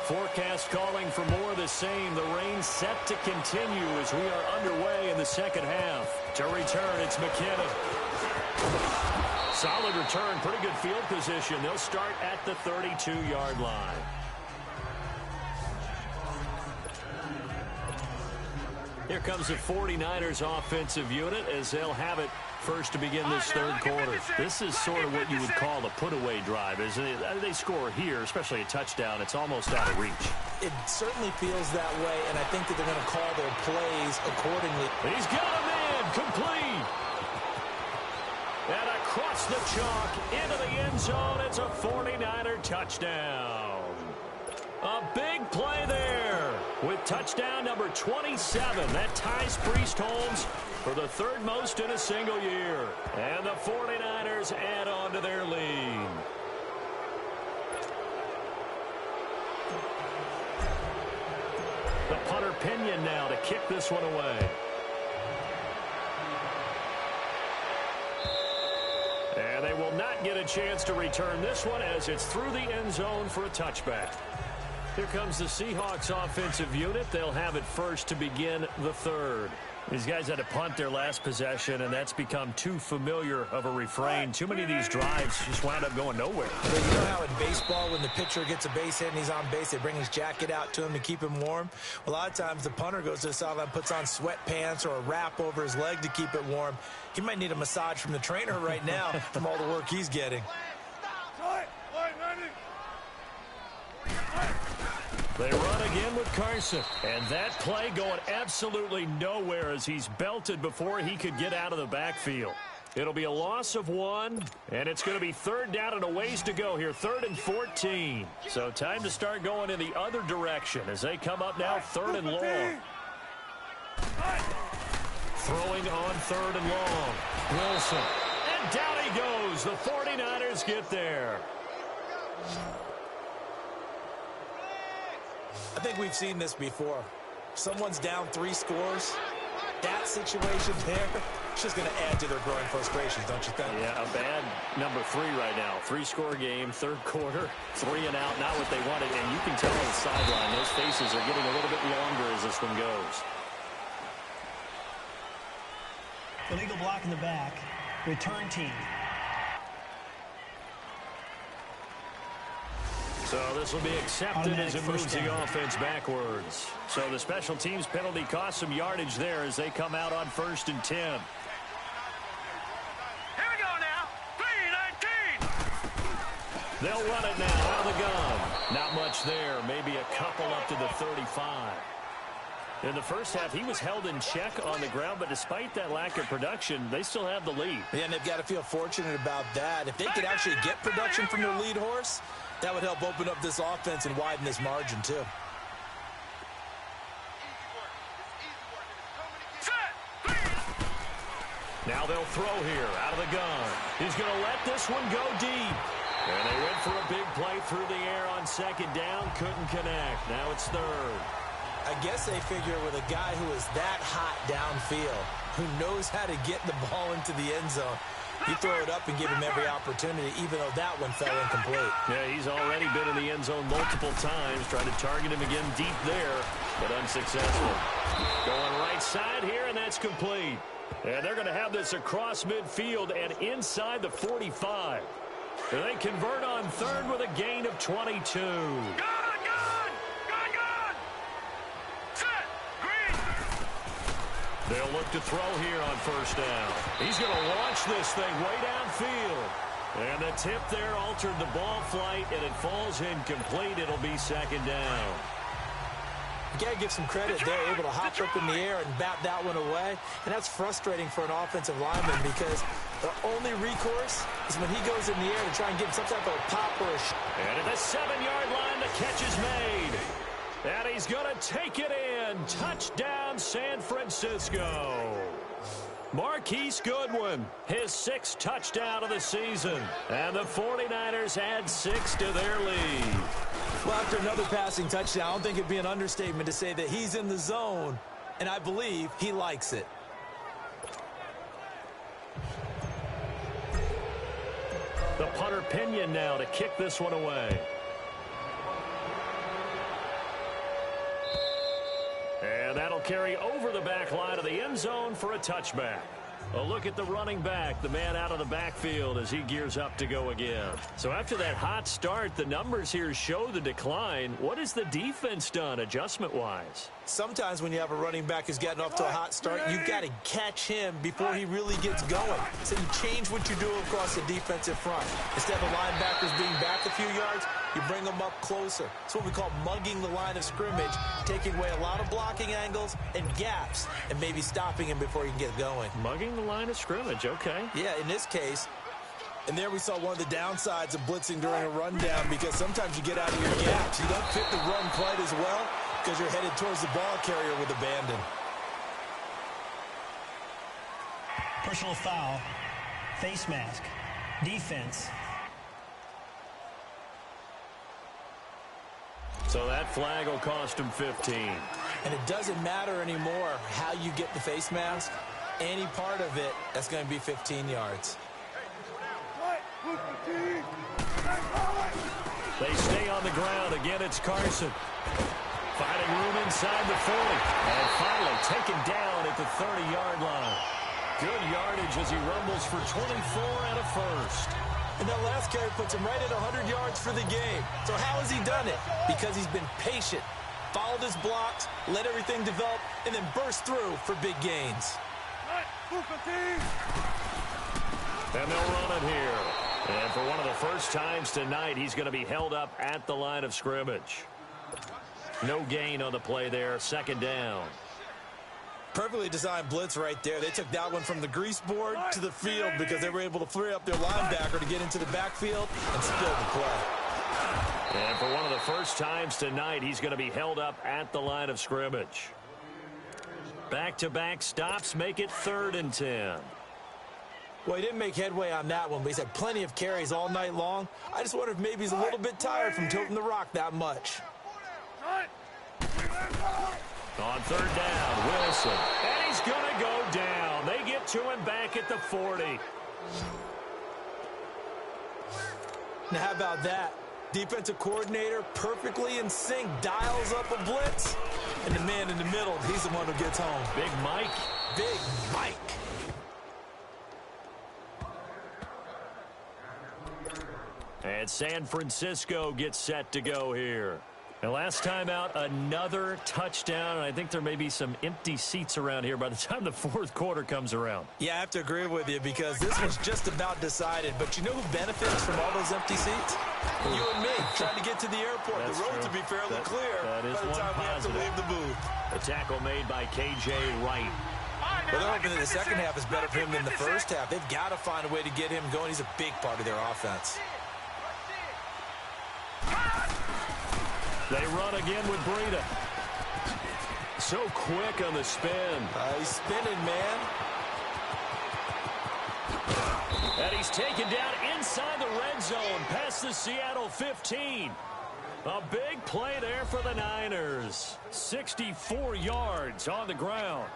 Forecast calling for more of the same. The rain set to continue as we are underway in the second half. To return, it's McKinnon. Solid return, pretty good field position. They'll start at the 32-yard line. Here comes the 49ers offensive unit as they'll have it first to begin this 3rd quarter. This is sort of what you would call a put-away drive, isn't it? They score here, especially a touchdown. It's almost out of reach. It certainly feels that way, and I think that they're going to call their plays accordingly. He's got him in, complete. And across the chalk into the end zone, it's a 49er touchdown. A big play there with touchdown number 27. That ties Priest Holmes for the 3rd most in a single year. And the 49ers add on to their lead. The punter Pinion now to kick this one away. And they will not get a chance to return this one as it's through the end zone for a touchback. Here comes the Seahawks offensive unit. They'll have it first to begin the 3rd. These guys had to punt their last possession, and that's become too familiar of a refrain. Too many of these drives just wound up going nowhere. But you know how in baseball, when the pitcher gets a base hit and he's on base, they bring his jacket out to him to keep him warm? A lot of times the punter goes to the sideline, puts on sweatpants or a wrap over his leg to keep it warm. He might need a massage from the trainer right now from all the work he's getting. They run again with Carson. And that play going absolutely nowhere as he's belted before he could get out of the backfield. It'll be a loss of 1, and it's going to be 3rd down and a ways to go here, 3rd and 14. So time to start going in the other direction as they come up now 3rd and long. Throwing on 3rd and long. Wilson. And down he goes. The 49ers get there. I think we've seen this before. Someone's down 3 scores. That situation there, it's just going to add to their growing frustrations, don't you think? Yeah, a bad number 3 right now. 3-score game, 3rd quarter, 3 and out, not what they wanted. And you can tell on the sideline, those faces are getting a little bit longer as this one goes. Illegal block in the back. Return team. So this will be accepted as it moves the offense backwards. So the special teams penalty cost some yardage there as they come out on 1st and 10. Here we go now. 3-19. They'll run it now out of the gun. Not much there. Maybe a couple up to the 35. In the first half, he was held in check on the ground, but despite that lack of production, they still have the lead. Yeah, and they've got to feel fortunate about that. If they could actually get production from their lead horse, that would help open up this offense and widen this margin, too. Now they'll throw here out of the gun. He's going to let this one go deep. And they went for a big play through the air on second down. Couldn't connect. Now it's third. I guess they figure with a guy who is that hot downfield, who knows how to get the ball into the end zone, you throw it up and give him every opportunity, even though that one fell incomplete. Yeah, he's already been in the end zone multiple times. Trying to target him again deep there, but unsuccessful. Going right side here, and that's complete. And they're going to have this across midfield and inside the 45. And they convert on third with a gain of 22. They'll look to throw here on first down. He's going to launch this thing way downfield. And the tip there altered the ball flight, and it falls incomplete. It'll be second down. You got to give some credit. They're able to hop up in the air and bat that one away. And that's frustrating for an offensive lineman because the only recourse is when he goes in the air to try and get some type of pop or a shot. And at the 7-yard line, the catch is made. And he's going to take it in. Touchdown, San Francisco. Marquise Goodwin, his 6th touchdown of the season. And the 49ers add 6 to their lead. Well, after another passing touchdown, I don't think it'd be an understatement to say that he's in the zone, and I believe he likes it. The punter Pinion now to kick this one away. And that'll carry over the back line of the end zone for a touchback. A look at the running back, the man out of the backfield as he gears up to go again. So after that hot start, the numbers here show the decline. What has the defense done adjustment-wise? Sometimes when you have a running back who's getting off to a hot start, you've got to catch him before he really gets going. So you change what you do across the defensive front. Instead of the linebackers being back a few yards, you bring them up closer. It's what we call mugging the line of scrimmage, taking away a lot of blocking angles and gaps and maybe stopping him before he can get going. Mugging the line of scrimmage, okay. Yeah, in this case, and there we saw one of the downsides of blitzing during a rundown because sometimes you get out of your gaps. You don't fit the run quite as well because you're headed towards the ball carrier with abandon. Personal foul, face mask, defense. So that flag will cost him 15. And it doesn't matter anymore how you get the face mask. Any part of it, that's going to be 15 yards. They stay on the ground. Again, it's Carson. Finding room inside the 40. And finally taken down at the 30-yard line. Good yardage as he rumbles for 24 and a first. And that last carry puts him right at 100 yards for the game. So how has he done it? Because he's been patient, followed his blocks, let everything develop, and then burst through for big gains. And they'll run it here. And for one of the first times tonight, he's going to be held up at the line of scrimmage. No gain on the play there. Second down. Perfectly designed blitz right there. They took that one from the grease board to the field because they were able to free up their linebacker to get into the backfield and spill the play. And for one of the first times tonight, he's going to be held up at the line of scrimmage. Back-to-back stops make it 3rd and 10. Well, he didn't make headway on that one, but he's had plenty of carries all night long. I just wonder if maybe he's a little bit tired from tilting the rock that much. On 3rd down, Wilson. And he's going to go down. They get to him back at the 40. Now, how about that? Defensive coordinator perfectly in sync, dials up a blitz. And the man in the middle, he's the one who gets home. Big Mike. Big Mike. And San Francisco gets set to go here. And last time out, another touchdown. And I think there may be some empty seats around here by the time the fourth quarter comes around. Yeah, I have to agree with you because this one's just about decided. But you know who benefits from all those empty seats? You and me, trying to get to the airport. That's the roads true. will be fairly clear that is by the one time we have to positive. leave the booth. A tackle made by K.J. Wright. Well, they're hoping that the second half is better for him than the first half. They've got to find a way to get him going. He's a big part of their offense. They run again with Breida. So quick on the spin. He's spinning, man. And he's taken down inside the red zone past the Seattle 15. A big play there for the Niners. 64 yards on the ground.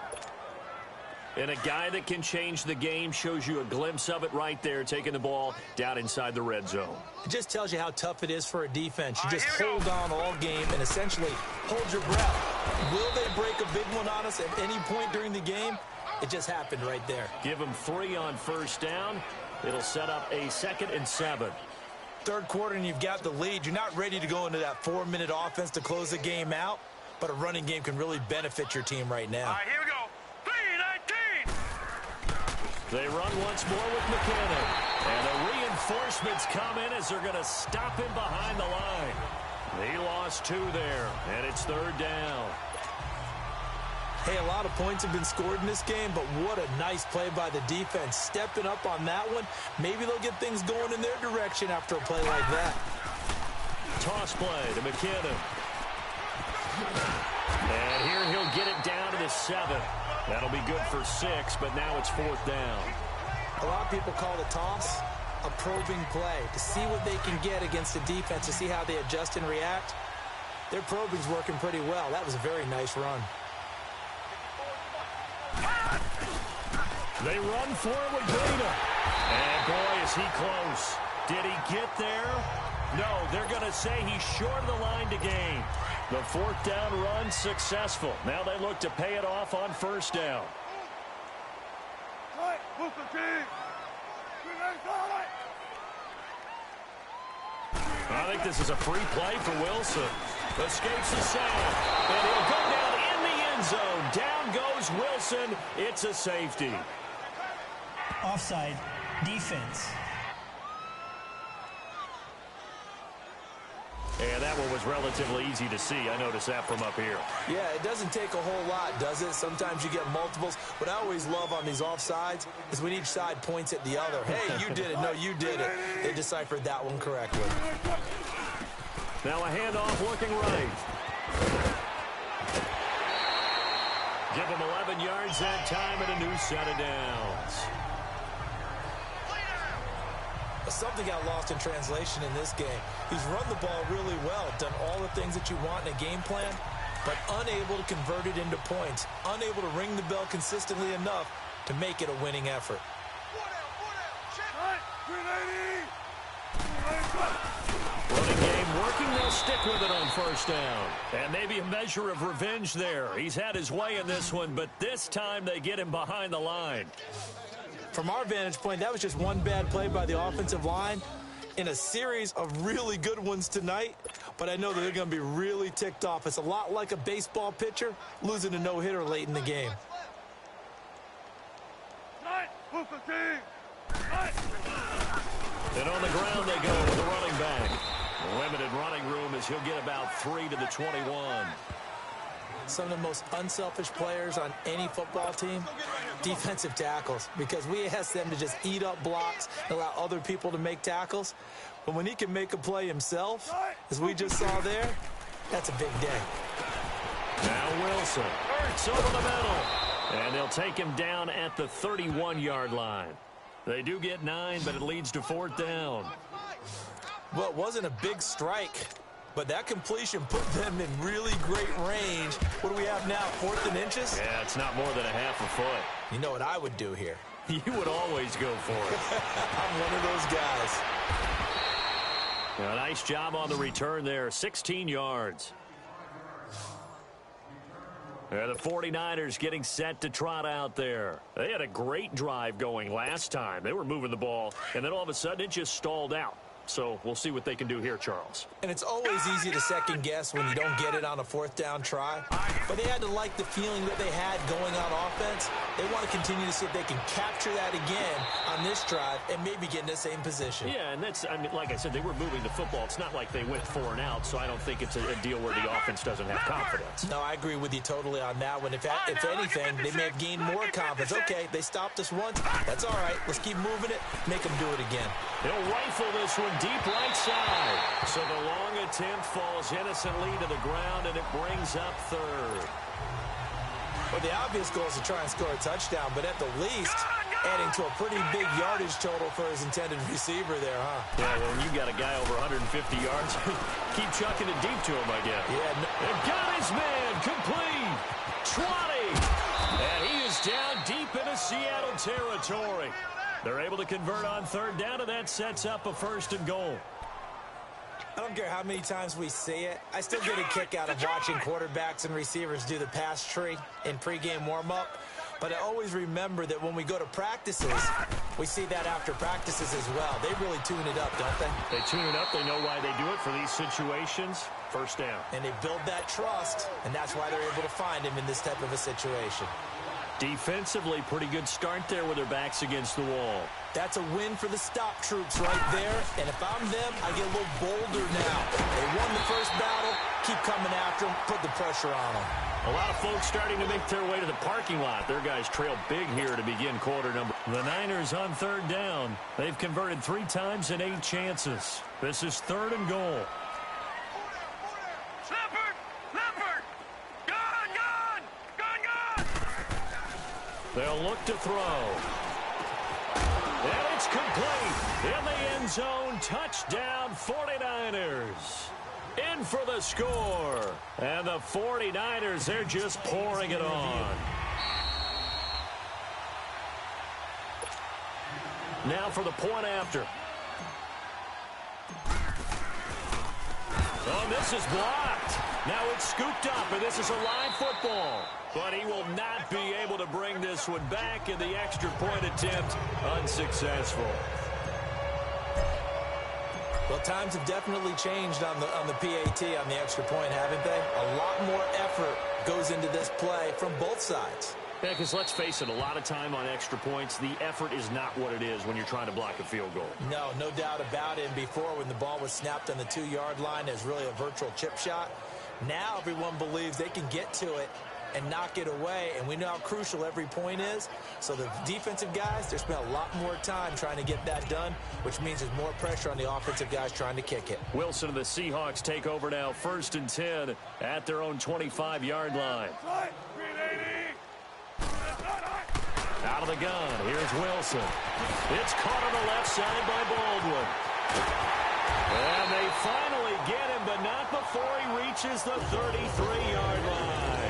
And a guy that can change the game, shows you a glimpse of it right there, taking the ball down inside the red zone. It just tells you how tough it is for a defense. You just hold on all game and essentially hold your breath. Will they break a big one on us at any point during the game? It just happened right there. Give them 3 on first down. It'll set up a 2nd and 7. Third quarter and you've got the lead. You're not ready to go into that 4-minute offense to close the game out, but a running game can really benefit your team right now. All right, here we go. 3-19. They run once more with McKinnon. And the reinforcements come in as they're going to stop him behind the line. He lost 2 there, and it's 3rd down. Hey, a lot of points have been scored in this game, but what a nice play by the defense. Stepping up on that one, maybe they'll get things going in their direction after a play like that. Toss play to McKinnon. And here he'll get it down to the 7. That'll be good for 6, but now it's 4th down. A lot of people call the toss a probing play to see what they can get against the defense, to see how they adjust and react. Their probing's working pretty well. That was a very nice run. They run for it with Breida. And boy, is he close. Did he get there? No, they're going to say he's short of the line to gain. The 4th down run successful. Now they look to pay it off on first down. I think this is a free play for Wilson. Escapes the sack. And he'll go down in the end zone. Down goes Wilson. It's a safety. Offside. Defense. And that one was relatively easy to see. I noticed that from up here. Yeah, it doesn't take a whole lot, does it? Sometimes you get multiples. What I always love on these offsides is when each side points at the other. Hey, you did it. No, you did it. They deciphered that one correctly. Now a handoff looking right. Give him 11 yards that time and a new set of downs. Something got lost in translation in this game. He's run the ball really well, done all the things that you want in a game plan, but unable to convert it into points, unable to ring the bell consistently enough to make it a winning effort. Running game working, they'll stick with it on first down. And maybe a measure of revenge there. He's had his way in this one, but this time they get him behind the line. From our vantage point, that was just one bad play by the offensive line in a series of really good ones tonight, but I know that they're going to be really ticked off. It's a lot like a baseball pitcher losing a no-hitter late in the game. And on the ground they go with the running back. Limited running room as he'll get about 3 to the 21. Some of the most unselfish players on any football team, defensive tackles, because we ask them to just eat up blocks and allow other people to make tackles. But when he can make a play himself, as we just saw there, that's a big day. Now Wilson hurts over the middle. And they'll take him down at the 31-yard line. They do get 9, but it leads to 4th down. Well, it wasn't a big strike, but that completion put them in really great range. What do we have now, 4th and inches? Yeah, it's not more than a half a foot. You know what I would do here? You would always go for it. I'm one of those guys. A nice job on the return there, 16 yards. The 49ers getting set to trot out there. They had a great drive going last time. They were moving the ball, and then all of a sudden it just stalled out. So we'll see what they can do here, Charles. And it's always easy to second guess when you don't get it on a fourth down try. But they had to like the feeling that they had going on offense. They want to continue to see if they can capture that again on this drive and maybe get in the same position. Yeah, and that's, I mean, like I said, they were moving the football. It's not like they went 4 and out, so I don't think it's a deal where the offense doesn't have confidence. No, I agree with you totally on that one. If anything, they may have gained more confidence. Okay, they stopped us once. That's all right. Let's keep moving it. Make them do it again. He'll rifle this one deep right side. So the long attempt falls innocently to the ground, and it brings up third. Well, the obvious goal is to try and score a touchdown, but at the least, adding to a pretty big yardage total for his intended receiver there, huh? Yeah, well, when you got a guy over 150 yards, keep chucking it deep to him, I guess. Yeah. They've got his man complete. 20. And he is down deep into Seattle territory. They're able to convert on third down, and that sets up a 1st and goal. I don't care how many times we see it. I still get a kick out of watching quarterbacks and receivers do the pass tree in pregame warm-up. But I always remember that when we go to practices, we see that after practices as well. They really tune it up, don't they? They tune it up. They know why they do it for these situations. 1st down. And they build that trust, and that's why they're able to find him in this type of a situation. Defensively, pretty good start there with their backs against the wall. That's a win for the stop troops right there. And if I'm them, I get a little bolder now. They won the first battle. Keep coming after them. Put the pressure on them. A lot of folks starting to make their way to the parking lot. Their guys trail big here to begin quarter number. The Niners on 3rd down. They've converted 3 times in 8 chances. This is 3rd and goal. They'll look to throw. And it's complete. In the end zone, touchdown 49ers. In for the score. And the 49ers, they're just pouring it on. Now for the point after. Oh, this is blocked. Now it's scooped up, and this is a live football. But he will not be able to bring this one back, in the extra point attempt unsuccessful. Well, times have definitely changed on the PAT, on the extra point, haven't they? A lot more effort goes into this play from both sides. Yeah, because let's face it, a lot of time on extra points, the effort is not what it is when you're trying to block a field goal. No doubt about it. And before, when the ball was snapped on the 2-yard line, there's really a virtual chip shot. Now everyone believes they can get to it and knock it away, and we know how crucial every point is. So the defensive guys, they spent a lot more time trying to get that done, which means there's more pressure on the offensive guys trying to kick it. Wilson and the Seahawks take over now, 1st and 10 at their own 25-yard line. Out of the gun, here's Wilson. It's caught on the left side by Baldwin. And they finally get him, but not before he reaches the 33-yard line.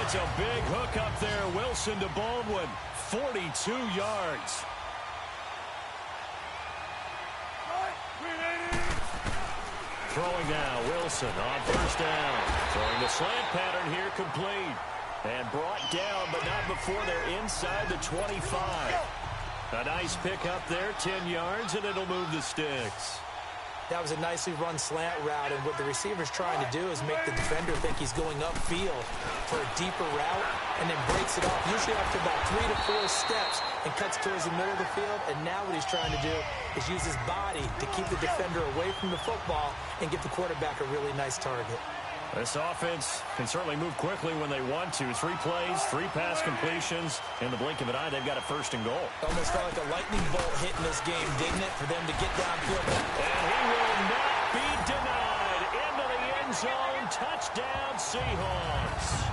It's a big hook up there. Wilson to Baldwin, 42 yards. Throwing now, Wilson on 1st down. Throwing the slant pattern here, complete. And brought down, but not before they're inside the 25. A nice pick up there, 10 yards, and it'll move the sticks. That was a nicely run slant route, and what the receiver's trying to do is make the defender think he's going upfield for a deeper route, and then breaks it off, usually after about 3 to 4 steps, and cuts towards the middle of the field. And now what he's trying to do is use his body to keep the defender away from the football and get the quarterback a really nice target. This offense can certainly move quickly when they want to. 3 plays, 3 pass completions. In the blink of an eye, they've got a 1st and goal. Almost felt like a lightning bolt hitting this game, didn't it, for them to get downfield? And he will not be denied. Into the end zone. Touchdown, Seahawks.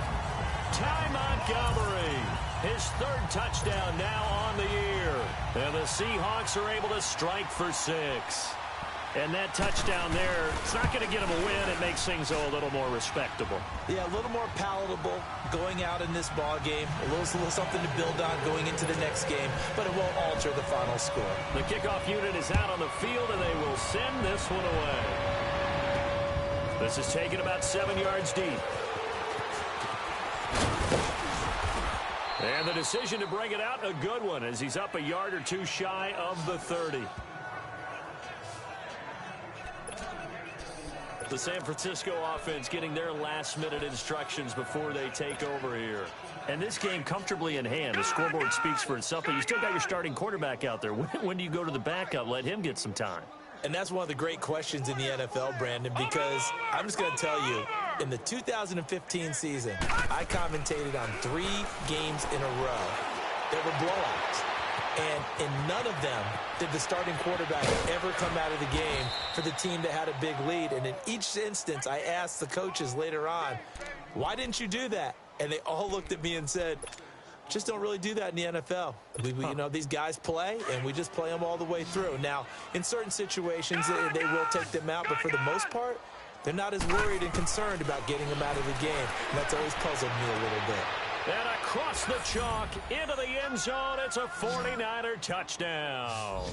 Ty Montgomery, his 3rd touchdown now on the year. And the Seahawks are able to strike for 6. And that touchdown there, it's not going to get them a win. It makes things a little more respectable. Yeah, a little more palatable going out in this ball game. A little something to build on going into the next game, but it won't alter the final score. The kickoff unit is out on the field, and they will send this one away. This is taken about 7 yards deep. And the decision to bring it out, a good one, as he's up a yard or 2 shy of the 30. The San Francisco offense getting their last-minute instructions before they take over here. And this game comfortably in hand. The scoreboard speaks for itself, but you still got your starting quarterback out there. When do you go to the backup? Let him get some time. And that's one of the great questions in the NFL, Brandon, because I'm just going to tell you, in the 2015 season, I commentated on 3 games in a row that were blowouts. And in none of them did the starting quarterback ever come out of the game for the team that had a big lead. And in each instance, I asked the coaches later on, why didn't you do that? And they all looked at me and said, just don't really do that in the NFL. You know, these guys play, and we just play them all the way through. Now, in certain situations, they will take them out, but for the most part, they're not as worried and concerned about getting them out of the game. And that's always puzzled me a little bit. And across the chalk, into the end zone, it's a 49er touchdown.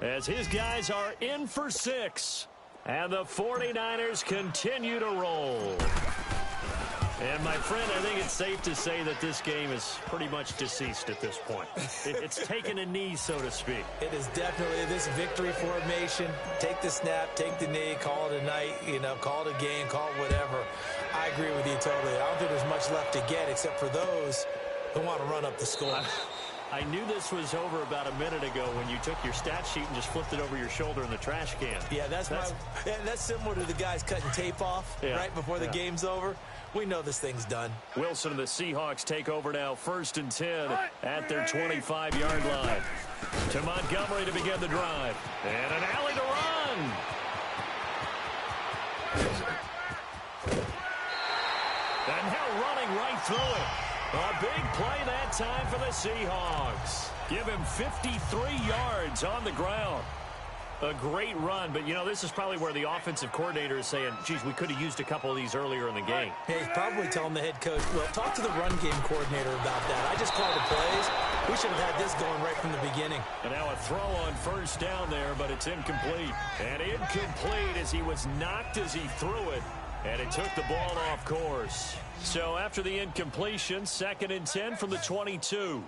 As his guys are in for 6, and the 49ers continue to roll. And, my friend, I think it's safe to say that this game is pretty much deceased at this point. It's taken a knee, so to speak. It is definitely this victory formation. Take the snap, take the knee, call it a night, call it a game, call it whatever. I agree with you totally. I don't think there's much left to get except for those who want to run up the score. I knew this was over about a minute ago when you took your stat sheet and just flipped it over your shoulder in the trash can. Yeah, that's similar to the guys cutting tape off right before the game's over. We know this thing's done. Wilson and the Seahawks take over now, 1st and 10 at their 25-yard line. To Montgomery to begin the drive. And an alley to run. And now running right through it. A big play that time for the Seahawks. Give him 53 yards on the ground. A great run, but, this is probably where the offensive coordinator is saying, geez, we could have used a couple of these earlier in the game. Hey, he's probably telling the head coach, well, talk to the run game coordinator about that. I just called the plays. We should have had this going right from the beginning. And now a throw on 1st down there, but it's incomplete. And incomplete as he was knocked as he threw it, and it took the ball off course. So after the incompletion, 2nd and 10 from the 22.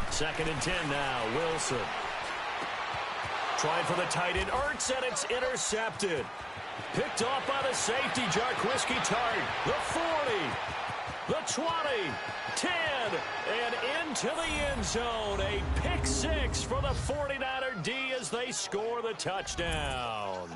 2nd and 10 now, Wilson. Trying for the tight end, Ertz, and it's intercepted. Picked off by the safety, Jarquiski Tart. The 40, the 20, 10, and into the end zone. A pick 6 for the 49er D as they score the touchdown.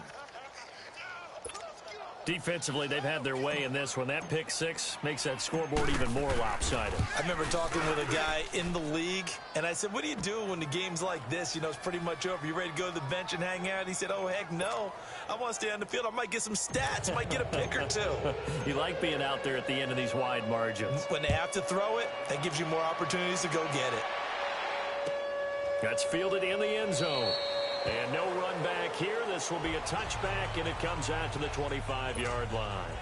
Defensively, they've had their way in this one. That pick 6 makes that scoreboard even more lopsided. I remember talking with a guy in the league, and I said, what do you do when the game's like this? It's pretty much over. You ready to go to the bench and hang out? He said, oh, heck no. I want to stay on the field. I might get some stats. I might get a pick or 2. You like being out there at the end of these wide margins. When they have to throw it, that gives you more opportunities to go get it. That's fielded in the end zone. And no run back here. This will be a touchback, and it comes out to the 25-yard line.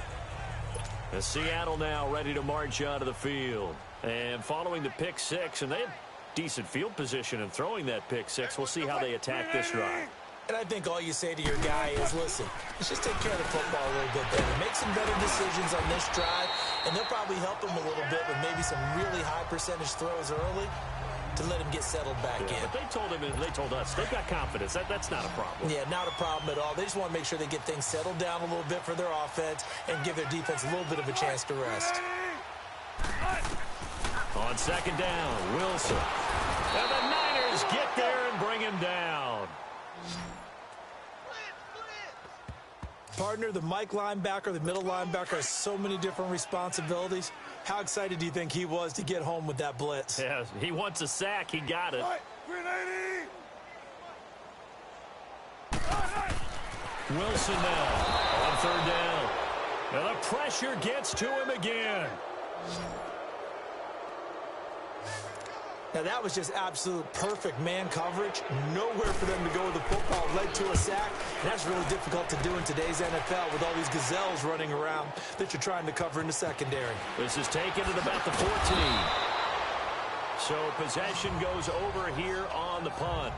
The Seattle now ready to march out of the field. And following the pick 6, and they have decent field position in throwing that pick 6. We'll see how they attack this drive. And I think all you say to your guy is, listen, let's just take care of the football a little bit better. Make some better decisions on this drive, and they'll probably help him a little bit with maybe some really high percentage throws early to let him get settled back in. But they told us, they've got confidence. That's not a problem. Yeah, not a problem at all. They just want to make sure they get things settled down a little bit for their offense and give their defense a little bit of a chance to rest. On 2nd down, Wilson. And the Niners get there and bring him down. Partner, the Mike linebacker, the middle linebacker has so many different responsibilities. How excited do you think he was to get home with that blitz? Yeah, he wants a sack. He got it. Wilson now on 3rd down. Now the pressure gets to him again. Now, that was just absolute perfect man coverage. Nowhere for them to go with the football. Led to a sack. And that's really difficult to do in today's NFL with all these gazelles running around that you're trying to cover in the secondary. This is taken at about the 14. So possession goes over here on the punt.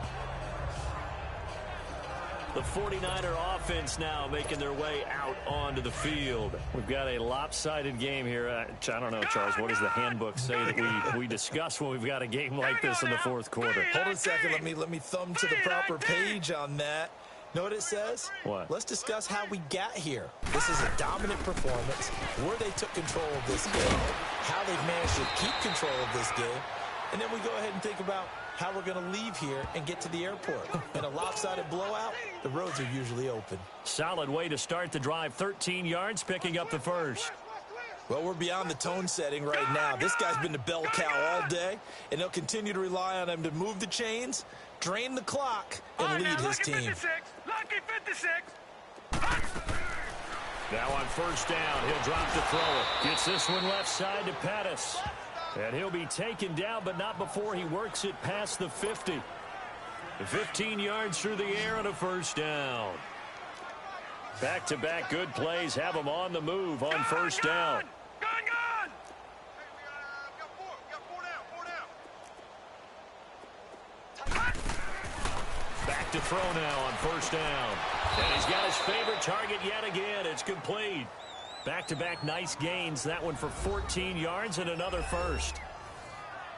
The 49er offense now making their way out onto the field. We've got a lopsided game here. I don't know, Charles, what does the handbook say that we discuss when we've got a game like this in the fourth quarter? Hold on a second. Let me thumb to the proper page on that. Know what it says? What? Let's discuss how we got here. This is a dominant performance, where they took control of this game, how they've managed to keep control of this game, and then we go ahead and think about how we're going to leave here and get to the airport. In a lopsided blowout, the roads are usually open. Solid way to start the drive. 13 yards, picking up the first. Well, we're beyond the tone setting right now. This guy's been the bell cow all day, and they'll continue to rely on him to move the chains, drain the clock, and lead his team. Lucky 56. Now on first down, he'll drop the throw it. Gets this one left side to Pettis. And he'll be taken down, but not before he works it past the 50. 15 yards through the air and a first down. Back-to-back good plays have him on the move on first down. Gone. Back to throw now on first down. And he's got his favorite target yet again. It's complete. Back-to-back nice gains. That one for 14 yards and another first.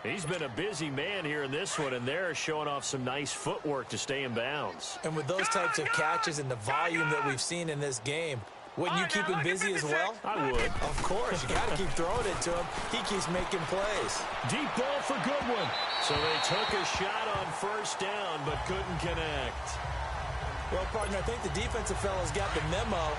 He's been a busy man here in this one, and they're showing off some nice footwork to stay in bounds. And with those types of catches and the volume that we've seen in this game, wouldn't you keep him busy as well? I would. Of course. You got to keep throwing it to him. He keeps making plays. Deep ball for Goodwin. So they took a shot on first down, but couldn't connect. Well, partner, I think the defensive fellas got the memo,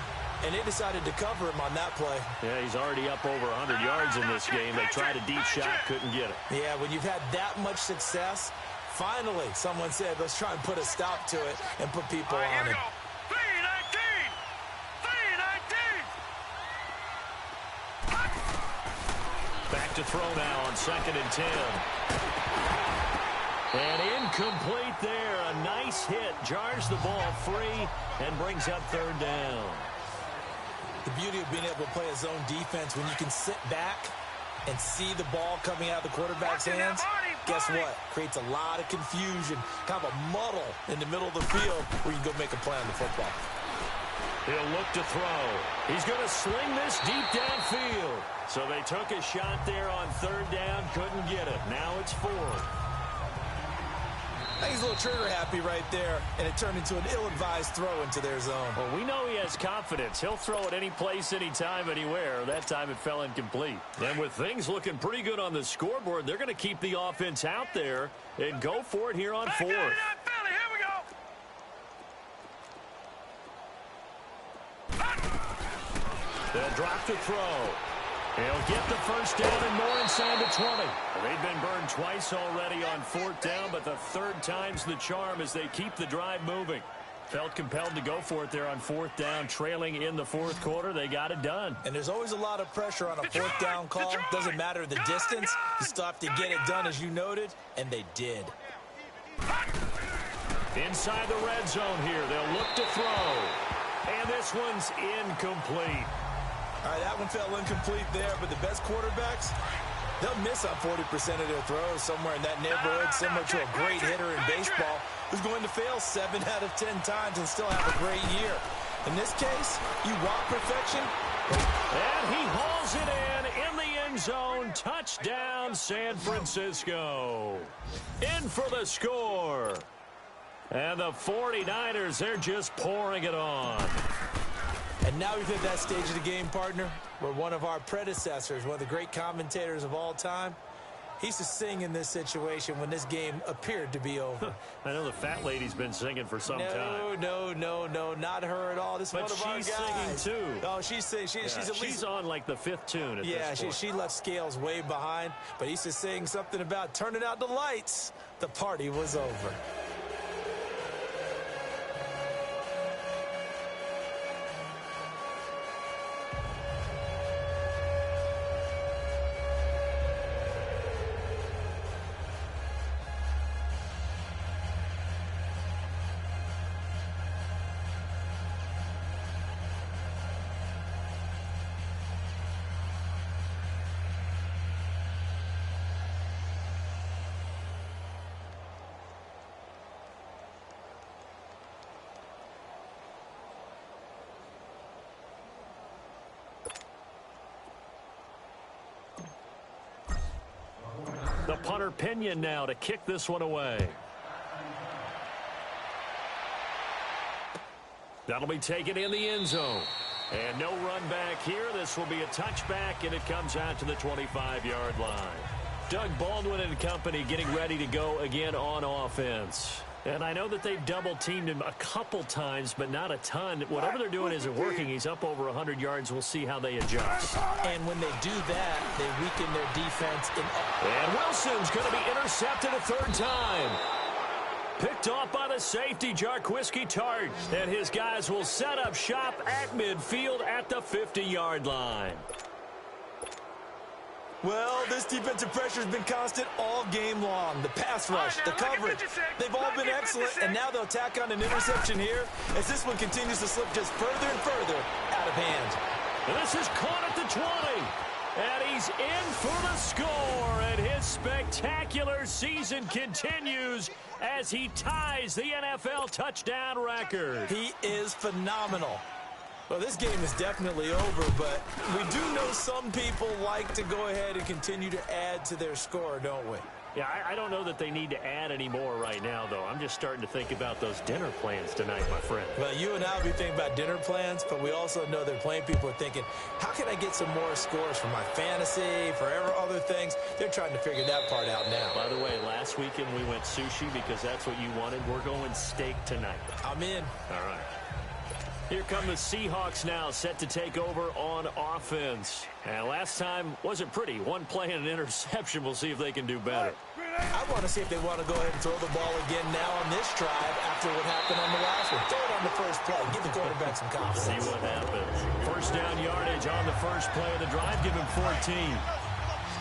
and they decided to cover him on that play. Yeah, he's already up over 100 yards in this game. They tried a deep shot, couldn't get it. Yeah, when you've had that much success, finally someone said, let's try and put a stop to it and put people on it. 3-19. Back to throw now on 2nd and 10. And incomplete there. A nice hit. Jars the ball free and brings up 3rd down. The beauty of being able to play a zone defense when you can sit back and see the ball coming out of the quarterback's hands, guess what? Creates a lot of confusion, kind of a muddle in the middle of the field where you can go make a play on the football. He'll look to throw. He's going to sling this deep downfield. So they took a shot there on 3rd down, couldn't get it. Now it's 4th. He's a little trigger happy right there, and it turned into an ill-advised throw into their zone. Well, we know he has confidence. He'll throw it any place, anytime, anywhere. That time it fell incomplete. And with things looking pretty good on the scoreboard, they're going to keep the offense out there and go for it here on 4th. Here we go. They'll drop the throw. He'll get the first down and more inside the 20. They've been burned twice already on 4th down, but the 3rd time's the charm as they keep the drive moving. Felt compelled to go for it there on 4th down, trailing in the 4th quarter. They got it done. And there's always a lot of pressure on a 4th down call. Doesn't matter the distance. You still have to get it done, as you noted, and they did. Inside the red zone here. They'll look to throw. And this one's incomplete. All right, that one fell incomplete there, but the best quarterbacks, they'll miss on 40% of their throws, somewhere in that neighborhood, similar to a great hitter in baseball who's going to fail 7 out of 10 times and still have a great year. In this case, you want perfection. And he hauls it in the end zone. Touchdown, San Francisco. In for the score. And the 49ers, they're just pouring it on. And now we've hit that stage of the game, partner, where one of our predecessors, one of the great commentators of all time, he used to sing in this situation when this game appeared to be over. I know the fat lady's been singing for some time. No, not her at all. This is one of our guys. But she's singing, too. Oh, she's singing. She's on, like, the 5th tune at this point. She left Scales way behind, but he used to sing something about turning out the lights. The party was over. The punter Pinion now to kick this one away. That'll be taken in the end zone. And no run back here. This will be a touchback, and it comes out to the 25-yard line. Doug Baldwin and company getting ready to go again on offense. And I know that they've double-teamed him a couple times, but not a ton. Whatever they're doing isn't working. He's up over 100 yards. We'll see how they adjust. And when they do that, they weaken their defense. And Wilson's going to be intercepted a third time. Picked off by the safety, Jarquiski Tart. And his guys will set up shop at midfield at the 50-yard line. Well, this defensive pressure has been constant all game long. The pass rush, the coverage, they've all been excellent, and now they'll tack on an interception here as this one continues to slip just further and further out of hand. And this is caught at the 20. And he's in for the score, and his spectacular season continues as he ties the NFL touchdown record. He is phenomenal. Well, this game is definitely over, but we do know some people like to go ahead and continue to add to their score, don't we? Yeah, I don't know that they need to add any more right now, though. I'm just starting to think about those dinner plans tonight, my friend. Well, you and I will be thinking about dinner plans, but we also know that playing people are thinking, how can I get some more scores for my fantasy, for other things? They're trying to figure that part out now. By the way, last weekend we went sushi because that's what you wanted. We're going steak tonight. I'm in. All right. Here come the Seahawks now, set to take over on offense. And last time wasn't pretty. One play and an interception. We'll see if they can do better. I want to see if they want to go ahead and throw the ball again now on this drive after what happened on the last one. Throw it on the first play. Give the quarterback some confidence. See what happens. First down yardage on the first play of the drive. Give him 14.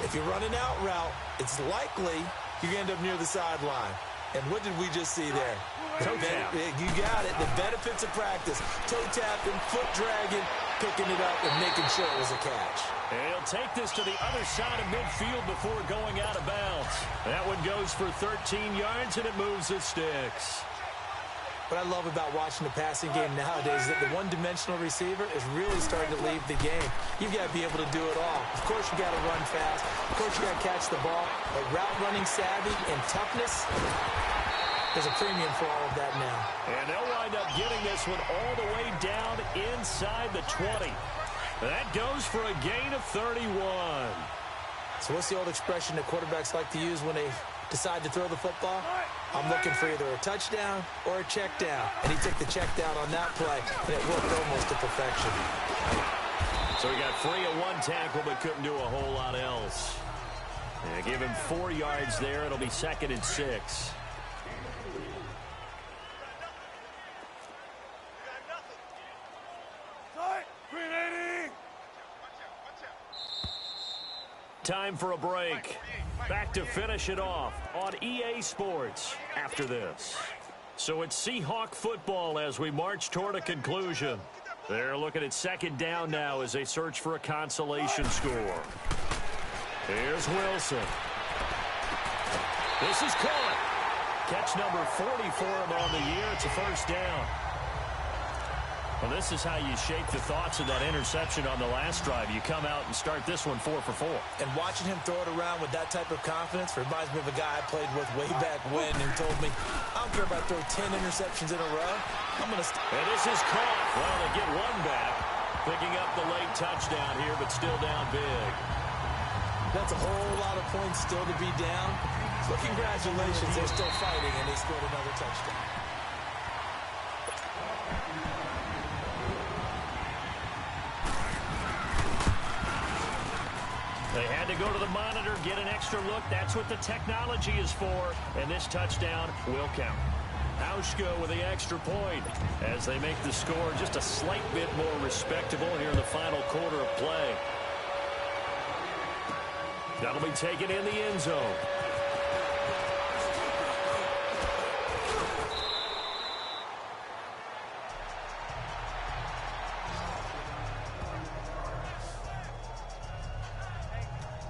If you're running out route, it's likely you end up near the sideline. And what did we just see there? Toe tap. You got it. The benefits of practice. Toe tapping, foot dragging, picking it up, and making sure it was a catch. And he'll take this to the other side of midfield before going out of bounds. That one goes for 13 yards, and it moves the sticks. What I love about watching the passing game nowadays is that the one-dimensional receiver is really starting to leave the game. You've got to be able to do it all. Of course, you got to run fast. Of course, you got to catch the ball. But route running savvy and toughness, there's a premium for all of that now. And they'll wind up getting this one all the way down inside the 20. That goes for a gain of 31. So what's the old expression that quarterbacks like to use when they decide to throw the football? I'm looking for either a touchdown or a check down. And he took the check down on that play, and it worked almost to perfection. So he got free of one tackle but couldn't do a whole lot else. And give him 4 yards there. It'll be 2nd and 6. Time for a break. Back to finish it off on EA Sports after this. So it's Seahawk football as we march toward a conclusion. They're looking at 2nd down now as they search for a consolation score. Here's Wilson. This is caught. Catch number 40 for him on the year. It's a first down. Well, this is how you shape the thoughts of that interception on the last drive. You come out and start this one 4 for 4. And watching him throw it around with that type of confidence reminds me of a guy I played with way back when who told me, I don't care if I throw 10 interceptions in a row. I'm going to... And this is caught. Well, they get one back. Picking up the late touchdown here, but still down big. That's a whole lot of points still to be down. So congratulations, they're still fighting, and they scored another touchdown. They had to go to the monitor, get an extra look. That's what the technology is for. And this touchdown will count. Hauschka with the extra point as they make the score just a slight bit more respectable here in the final quarter of play. That'll be taken in the end zone.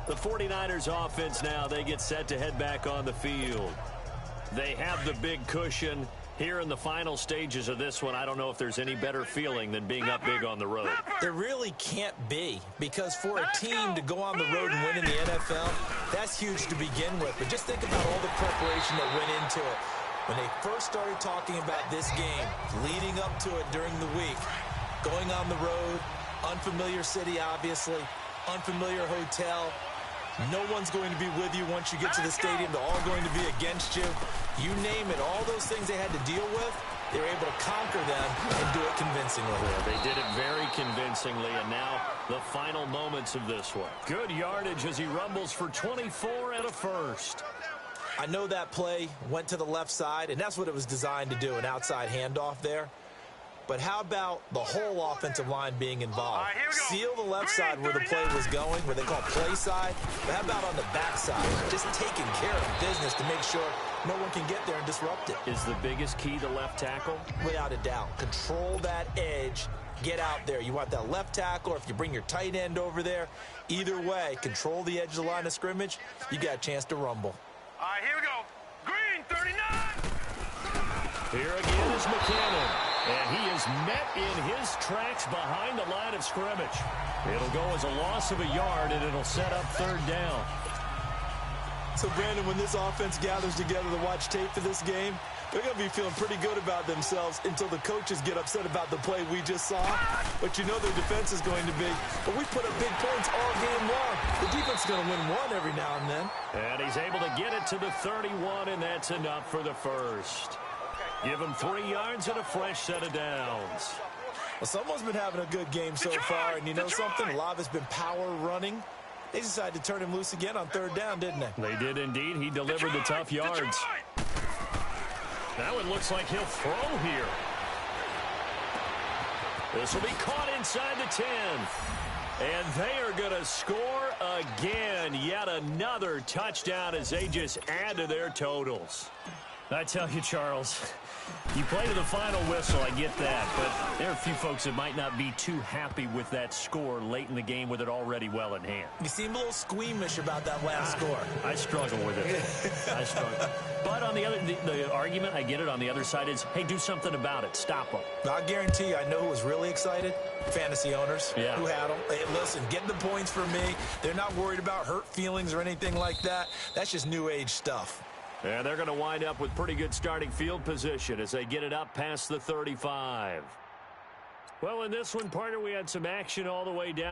The 49ers offense now, they get set to head back on the field. They have the big cushion Here in the final stages of this one, I don't know if there's any better feeling than being up big on the road. There really can't be, because for a team to go on the road and win in the NFL, that's huge to begin with. But just think about all the preparation that went into it. When they first started talking about this game, leading up to it during the week, going on the road, unfamiliar city, obviously, unfamiliar hotel. No one's going to be with you once you get to the stadium. They're all going to be against you. You name it, all those things they had to deal with, they were able to conquer them and do it convincingly. Yeah, they did it very convincingly, and now the final moments of this one. Good yardage as he rumbles for 24 and a first. I know that play went to the left side, and that's what it was designed to do, an outside handoff there. But how about the whole offensive line being involved? Seal the left side where the play was going, where they call play side. But how about on the back side? Just taking care of business to make sure no one can get there and disrupt it. Is the biggest key the left tackle? Without a doubt. Control that edge. Get out there. You want that left tackle, or if you bring your tight end over there, either way, control the edge of the line of scrimmage. You got a chance to rumble. All right, here we go. Green, 39. Here again is McKinnon. And he is met in his tracks behind the line of scrimmage. It'll go as a loss of a yard, and it'll set up third down. So, Brandon, when this offense gathers together to watch tape for this game, they're going to be feeling pretty good about themselves until the coaches get upset about the play we just saw. But you know their defense is going to be, but we put up big points all game long. The defense is going to win one every now and then. And he's able to get it to the 31, and that's enough for the first. Give him 3 yards and a fresh set of downs. Well, someone's been having a good game so far, and you know something? A lot of it's been power running. They decided to turn him loose again on third down, didn't they? They did indeed. He delivered the tough yards. That one looks like he'll throw here. This will be caught inside the 10. And they are going to score again. Yet another touchdown as they just add to their totals. I tell you, Charles, you play to the final whistle, I get that, but there are a few folks that might not be too happy with that score late in the game with it already well in hand. You seem a little squeamish about that last score. I struggle with it. I struggle. But on the other, the argument, I get it, on the other side is, hey, do something about it. Stop them. I guarantee you, I know who was really excited. Fantasy owners who had them. Hey, listen, get the points for me. They're not worried about hurt feelings or anything like that. That's just new age stuff. And they're going to wind up with pretty good starting field position as they get it up past the 35. Well, in this one, partner, we had some action all the way down.